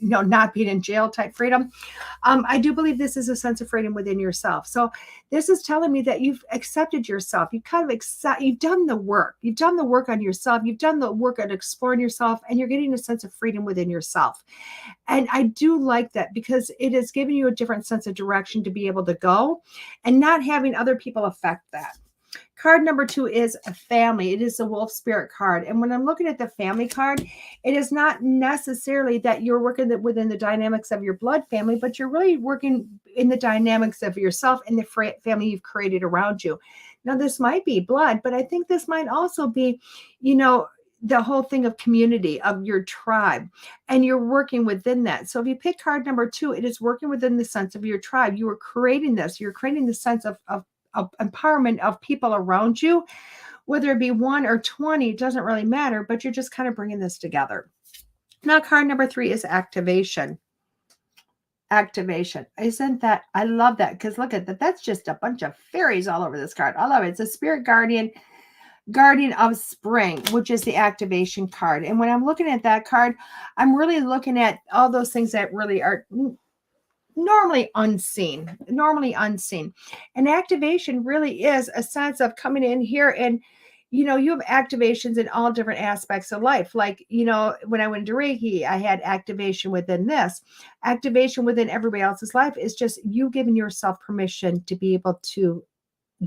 not being in jail type freedom. I do believe this is a sense of freedom within yourself. So this is telling me that you've accepted yourself. You've you've done the work. You've done the work on yourself. You've done the work on exploring yourself, and you're getting a sense of freedom within yourself. And I do like that, because it is giving you a different sense of direction to be able to go and not having other people affect that. Card number 2 is a family. It is the Wolf Spirit card. And when I'm looking at the family card, it is not necessarily that you're working within the dynamics of your blood family, but you're really working in the dynamics of yourself and the family you've created around you. Now, this might be blood, but I think this might also be, the whole thing of community, of your tribe, and you're working within that. So if you pick card number 2, it is working within the sense of your tribe. You are creating this. You're creating the sense of empowerment of people around you, whether it be 1 or 20, it doesn't really matter, but you're just kind of bringing this together. Now, card number 3 is activation. Activation. Isn't that, I love that, because look at that. That's just a bunch of fairies all over this card. I love it. It's a spirit guardian of spring, which is the activation card. And when I'm looking at that card, I'm really looking at all those things that really are normally unseen. And activation really is a sense of coming in here and, you have activations in all different aspects of life. Like, when I went to Reiki, I had activation within this. Activation within everybody else's life is just you giving yourself permission to be able to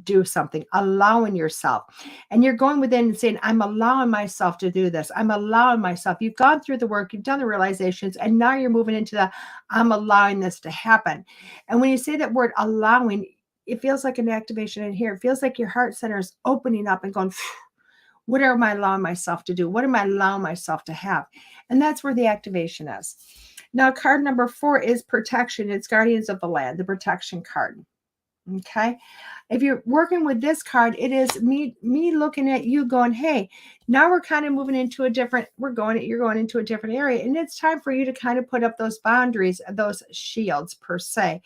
do something, allowing yourself. And you're going within and saying, I'm allowing myself to do this. I'm allowing myself. You've gone through the work, you've done the realizations, and now you're moving into the, I'm allowing this to happen. And when you say that word allowing, it feels like an activation in here. It feels like your heart center is opening up and going, what am I allowing myself to do? What am I allowing myself to have? And that's where the activation is. Now, card number 4 is protection. It's Guardians of the Land, the protection card. Okay. If you're working with this card, it is me looking at you going, hey, now we're kind of moving into a different, you're going into a different area. And it's time for you to kind of put up those boundaries, those shields per se.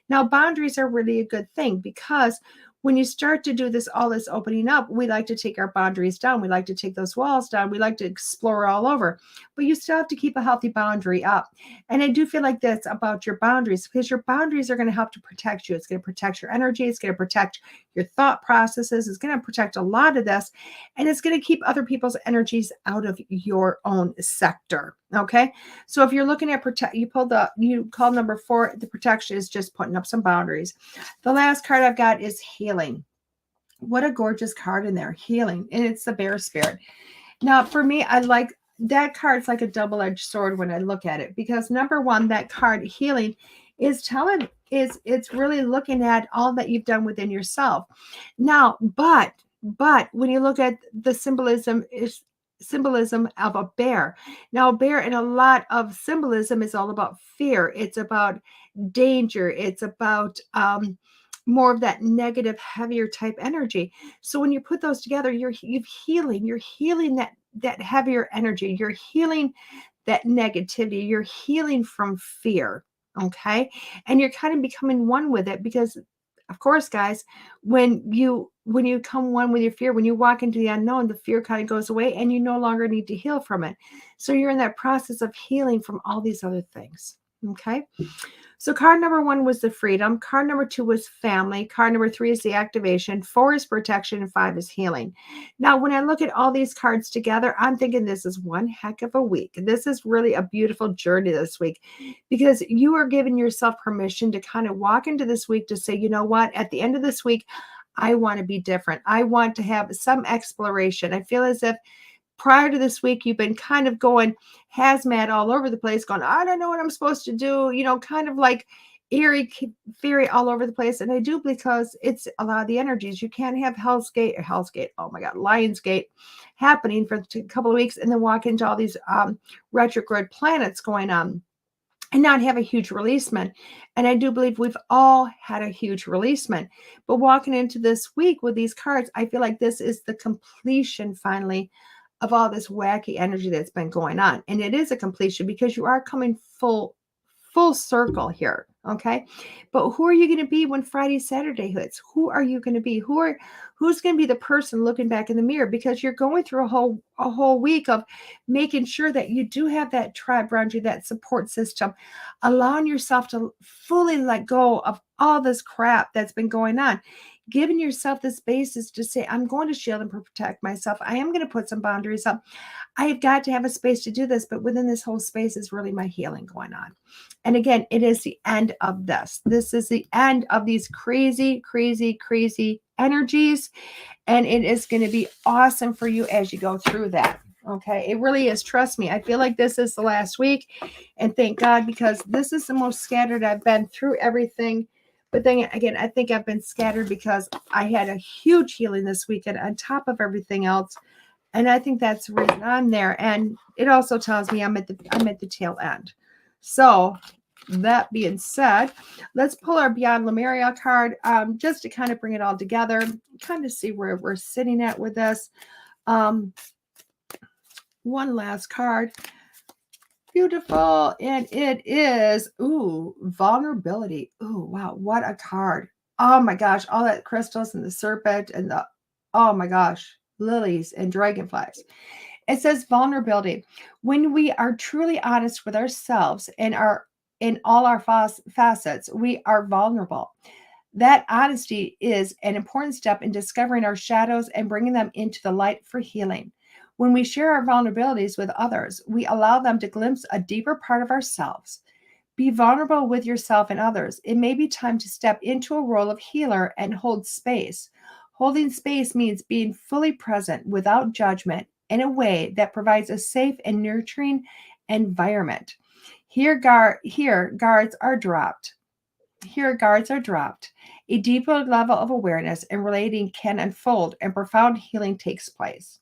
Now, boundaries are really a good thing because when you start to do this, all this opening up, we like to take our boundaries down. We like to take those walls down. We like to explore all over, but you still have to keep a healthy boundary up. And I do feel like that's about your boundaries because your boundaries are going to help to protect you. It's going to protect your energy. It's going to protect your thought processes. It's going to protect a lot of this, and it's going to keep other people's energies out of your own sector. Okay. So if you're looking at protect, you call number 4, the protection is just putting up some boundaries. The last card I've got is healing. What a gorgeous card in there, healing. And it's the bear spirit. Now, for me, I like that card. It's like a double-edged sword when I look at it, because number 1, that card healing is it's really looking at all that you've done within yourself. Now, but when you look at the symbolism of a bear. Now, a bear in a lot of symbolism is all about fear. It's about danger. It's about more of that negative, heavier type energy. So when you put those together, you're healing that heavier energy. You're healing that negativity. You're healing from fear. Okay. And you're kind of becoming one with it because, of course, guys, when you come one with your fear, when you walk into the unknown, the fear kind of goes away and you no longer need to heal from it. So you're in that process of healing from all these other things. Okay. So card number 1 was the freedom. Card number 2 was family. Card number 3 is the activation. 4 is protection, and 5 is healing. Now, when I look at all these cards together, I'm thinking this is one heck of a week. This is really a beautiful journey this week because you are giving yourself permission to kind of walk into this week to say, you know what, at the end of this week, I want to be different. I want to have some exploration. I feel as if prior to this week, you've been kind of going hazmat all over the place, going, I don't know what I'm supposed to do, kind of like eerie, fairy all over the place. And I do, because it's a lot of the energies. You can't have Lionsgate happening for a couple of weeks and then walk into all these retrograde planets going on and not have a huge releasement. And I do believe we've all had a huge releasement. But walking into this week with these cards, I feel like this is the completion finally of all this wacky energy that's been going on. And it is a completion because you are coming full circle here. Okay. But who are you going to be when Friday, Saturday hits? Who are you going to be? Who's going to be the person looking back in the mirror? Because you're going through a whole week of making sure that you do have that tribe around you, that support system, allowing yourself to fully let go of all this crap that's been going on. Giving yourself this basis to say, I'm going to shield and protect myself. I am going to put some boundaries up. I have got to have a space to do this, but within this whole space is really my healing going on. And again, it is the end of this. This is the end of these crazy, crazy, crazy energies. And it is going to be awesome for you as you go through that. Okay. It really is. Trust me. I feel like this is the last week. And thank God, because this is the most scattered I've been through everything. But then again, I think I've been scattered because I had a huge healing this weekend on top of everything else. And I think that's the reason I'm there. And it also tells me I'm at the tail end. So that being said, let's pull our Beyond Lemuria card just to kind of bring it all together, kind of see where we're sitting at with this. One last card. Beautiful. And it is, vulnerability. Wow. What a card. Oh my gosh. All that crystals and the serpent and oh my gosh, lilies and dragonflies. It says vulnerability. When we are truly honest with ourselves and in all our facets, we are vulnerable. That honesty is an important step in discovering our shadows and bringing them into the light for healing. When we share our vulnerabilities with others, we allow them to glimpse a deeper part of ourselves. Be vulnerable with yourself and others. It may be time to step into a role of healer and hold space. Holding space means being fully present without judgment in a way that provides a safe and nurturing environment. Here guards are dropped. A deeper level of awareness and relating can unfold and profound healing takes place.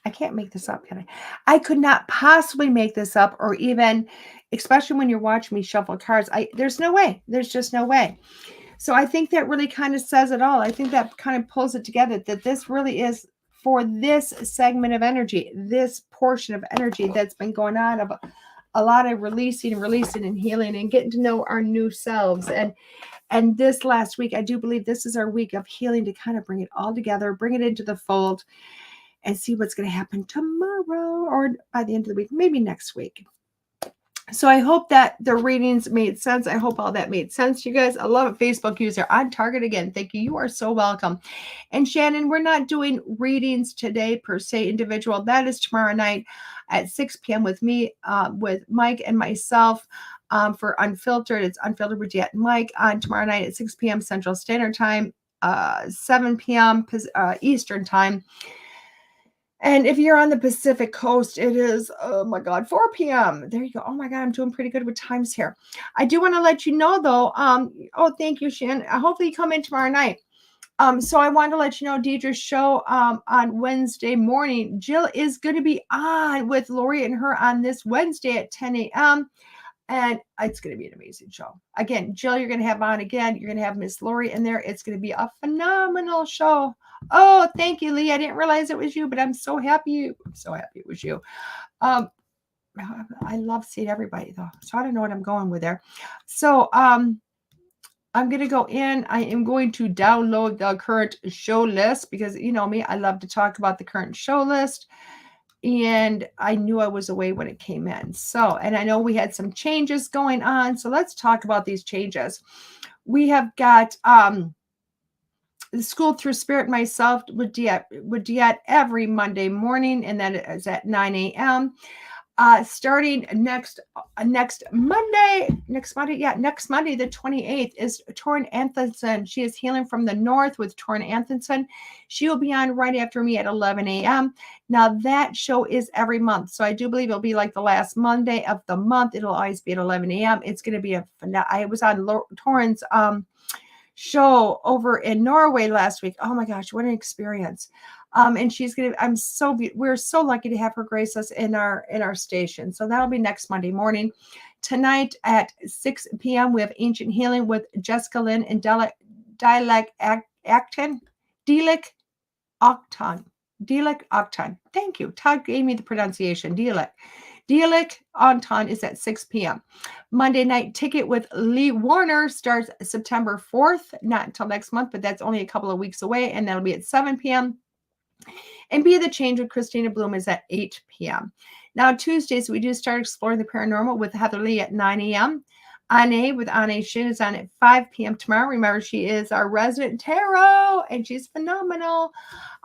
I can't make this up, can I? I could not possibly make this up, or even, especially when you're watching me shuffle cards. There's no way. There's just no way. So I think that really kind of says it all. I think that kind of pulls it together, that this really is for this segment of energy, this portion of energy that's been going on, of a lot of releasing and healing and getting to know our new selves. And this last week, I do believe this is our week of healing, to kind of bring it all together, bring it into the fold, and see what's going to happen tomorrow or by the end of the week, maybe next week. So I hope that the readings made sense. I hope all that made sense, you guys. I love it. Facebook user on target again. Thank you. You are so welcome. And Shannon, we're not doing readings today per se individual. That is tomorrow night at 6 p.m. with me, with Mike and myself, for Unfiltered. It's Unfiltered with DeEtte and Mike on tomorrow night at 6 p.m. Central Standard Time, 7 p.m. Eastern Time. And if you're on the Pacific Coast, it is, oh my God, 4 p.m. There you go. Oh my God, I'm doing pretty good with times here. I do want to let you know though, oh, thank you, Shannon. Hopefully you come in tomorrow night. So I wanted to let you know Deidre's show on Wednesday morning. Jill is going to be on with Lori and her on this Wednesday at 10 a.m. And it's going to be an amazing show. Again, Jill, you're going to have on again. You're going to have Miss Lori in there. It's going to be a phenomenal show. Oh, thank you, Lee. I didn't realize it was you, but I'm so happy. I'm so happy it was you. I love seeing everybody though. So I don't know what I'm going with there. So I'm going to go in. I am going to download the current show list because you know me, I love to talk about the current show list. And I knew I was away when it came in. So, and I know we had some changes going on. So let's talk about these changes. We have got the School Through Spirit Myself with DeEtte every Monday morning, and that is at 9 a.m. Starting next Monday, the 28th is Torrin Anthonson. She is healing from the north with Torrin Anthonson. She will be on right after me at 11 a.m. Now that show is every month. So I do believe it'll be like the last Monday of the month. It'll always be at 11 a.m. It's going to be I was on Torrin's show over in Norway last week. Oh my gosh, what an experience. And she's we're so lucky to have her grace us in our station. So that'll be next Monday morning. Tonight at 6 p.m. we have Ancient Healing with Jessica Lynn and Dilek Octon. Thank you. Todd gave me the pronunciation. Dilek Octon is at 6 p.m. Monday Night Ticket with Lee Warner starts September 4th. Not until next month, but that's only a couple of weeks away. And that'll be at 7 p.m. And Be the Change with Christina Bloom is at 8 p.m. Now, Tuesdays, we do start exploring the paranormal with Heather Lee at 9 a.m. Ane with Ane Shin is on at 5 p.m. tomorrow. Remember, she is our resident tarot, and she's phenomenal.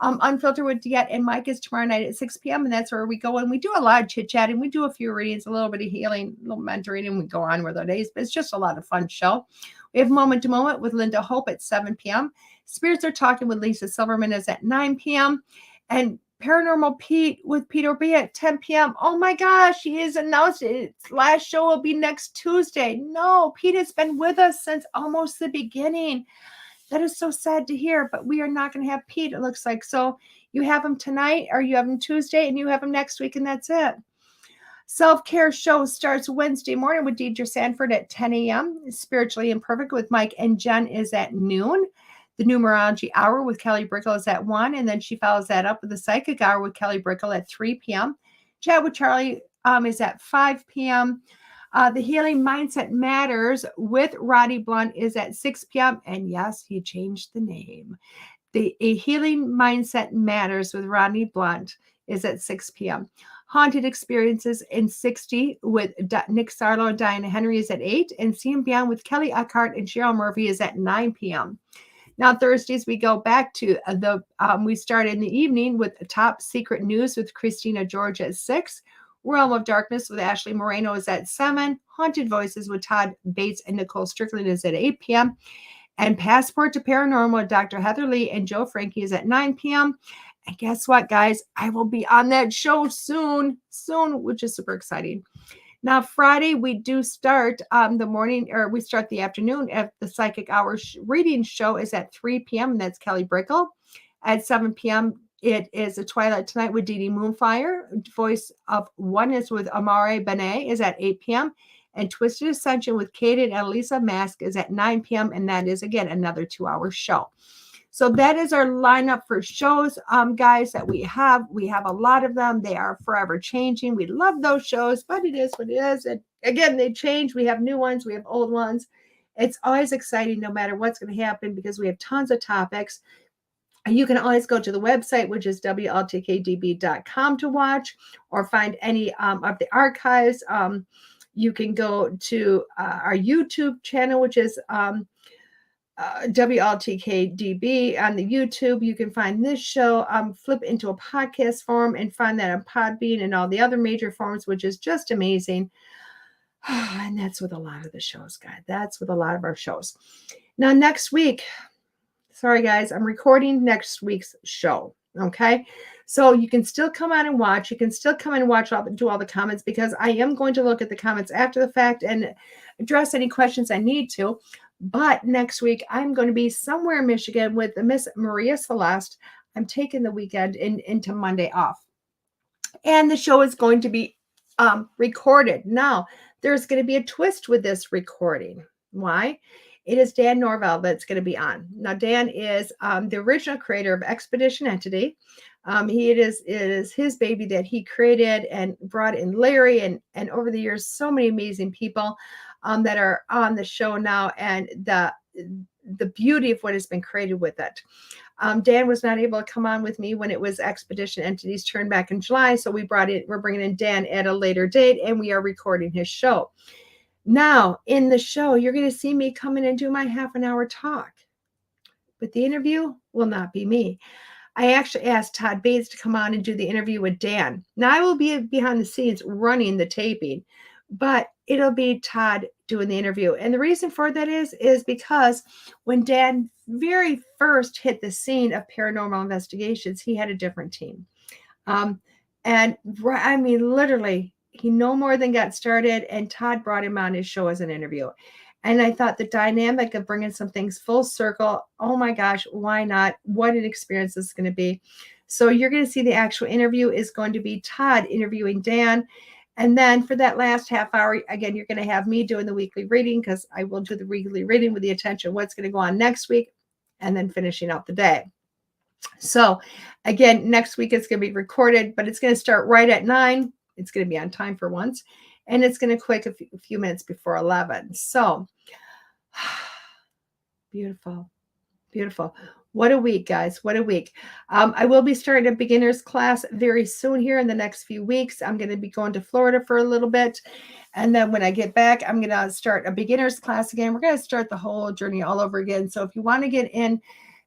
Unfiltered with DeEtte and Mike is tomorrow night at 6 p.m., and that's where we go. And we do a lot of chit-chatting. We do a few readings, a little bit of healing, a little mentoring, and we go on with our days. But it's just a lot of fun show. We have Moment to Moment with Linda Hope at 7 p.m. Spirits Are Talking with Lisa Silverman is at 9 p.m. And Paranormal Pete with Peter B at 10 p.m. Oh my gosh, he has announced it. Its last show will be next Tuesday. No, Pete has been with us since almost the beginning. That is so sad to hear, but we are not going to have Pete, it looks like. So you have him tonight, or you have him Tuesday, and you have him next week, and that's it. Self-Care Show starts Wednesday morning with Deidre Sanford at 10 a.m. Spiritually Imperfect with Mike and Jen is at noon. The Numerology Hour with Kelly Brickle is at 1, and then she follows that up with the Psychic Hour with Kelly Brickle at 3 p.m. Chat with Charlie is at 5 p.m. The Healing Mindset Matters with Roddy Blunt is at 6 p.m. And yes, he changed the name. The Healing Mindset Matters with Roddy Blunt is at 6 p.m. Haunted Experiences in 60 with Nick Sarlo and Diana Henry is at 8, and Seeing Beyond with Kelly Eckhart and Cheryl Murphy is at 9 p.m. Now, Thursdays, we go back to we start in the evening with Top Secret News with Christina George at 6. Realm of Darkness with Ashley Moreno is at 7. Haunted Voices with Todd Bates and Nicole Strickland is at 8 p.m. And Passport to Paranormal with Dr. Heather Lee and Joe Frankie is at 9 p.m. And guess what, guys? I will be on that show soon, which is super exciting. Now, Friday, we do start the morning, or we start the afternoon at the Psychic Hour reading show is at 3 p.m. And that's Kelly Brickle. At 7 p.m., it is a Twilight Tonight with Dee Dee Moonfire. Voice of Oneness with Amare Benet is at 8 p.m. And Twisted Ascension with Kate and Elisa Mask is at 9 p.m. And that is, again, another 2-hour show. So that is our lineup for shows, guys, that we have. We have a lot of them. They are forever changing. We love those shows, but it is what it is. And again, they change. We have new ones. We have old ones. It's always exciting no matter what's going to happen because we have tons of topics. You can always go to the website, which is WLTK-DB.com to watch or find any of the archives. You can go to our YouTube channel, which is WLTK-DB on the YouTube. You can find this show, flip into a podcast form and find that on Podbean and all the other major forms, which is just amazing. And that's with a lot of the shows, guys. That's with a lot of our shows. Now, next week, sorry, guys, I'm recording next week's show. Okay. So you can still come out and watch. You can still come and watch, do all the comments, because I am going to look at the comments after the fact and address any questions I need to. But next week, I'm going to be somewhere in Michigan with Miss Maria Celeste. I'm taking the weekend into Monday off. And the show is going to be recorded. Now, there's going to be a twist with this recording. Why? It is Dan Norvell that's going to be on. Now, Dan is the original creator of Expedition Entity. It is his baby that he created and brought in Larry and over the years, so many amazing people that are on the show now, and the beauty of what has been created with it. Dan was not able to come on with me when it was Expedition Entity's turn back in July, so we're bringing in Dan at a later date, and we are recording his show. Now, in the show, you're going to see me come in and do my half-an-hour talk, but the interview will not be me. I actually asked Todd Bates to come on and do the interview with Dan. Now, I will be behind the scenes running the taping, but it'll be Todd doing the interview. And the reason for that is because when Dan very first hit the scene of paranormal investigations, he had a different team. And I mean, literally, he no more than got started, and Todd brought him on his show as an interview. And I thought the dynamic of bringing some things full circle, oh my gosh, why not? What an experience this is going to be. So you're going to see the actual interview is going to be Todd interviewing Dan. And then for that last half hour, again, you're going to have me doing the weekly reading, because I will do the weekly reading with the attention what's going to go on next week, and then finishing out the day. So again, next week it's going to be recorded, but it's going to start right at 9. It's going to be on time for once, and it's going to quick a few minutes before 11. So beautiful, beautiful. What a week, guys. What a week. I will be starting a beginner's class very soon here in the next few weeks. I'm going to be going to Florida for a little bit. And then when I get back, I'm going to start a beginner's class again. We're going to start the whole journey all over again. So if you want to get in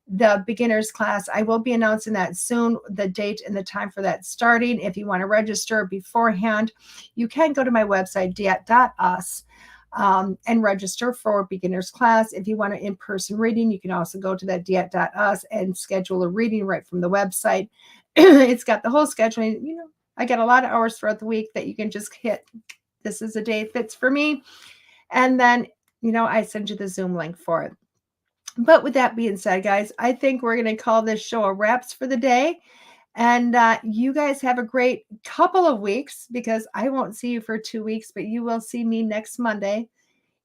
the beginner's class, I will be announcing that soon, the date and the time for that starting. If you want to register beforehand, you can go to my website, diet.us. And register for beginner's class. If you want an in-person reading, you can also go to that diet.us and schedule a reading right from the website. It's got the whole scheduling. You know, I got a lot of hours throughout the week that you can just hit. This is a day fits for me. And then, you know, I send you the Zoom link for it. But with that being said, guys, I think we're going to call this show a wraps for the day. And you guys have a great couple of weeks, because I won't see you for 2 weeks, but you will see me next Monday,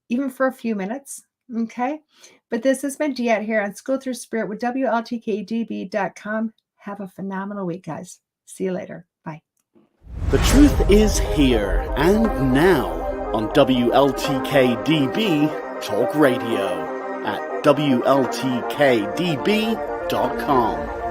even for a few minutes. Okay. But this has been Diet here on School Through Spirit with WLTK-DB.com. Have a phenomenal week, guys. See you later. Bye. The truth is here and now on WLTK-DB Talk Radio at WLTK-DB.com.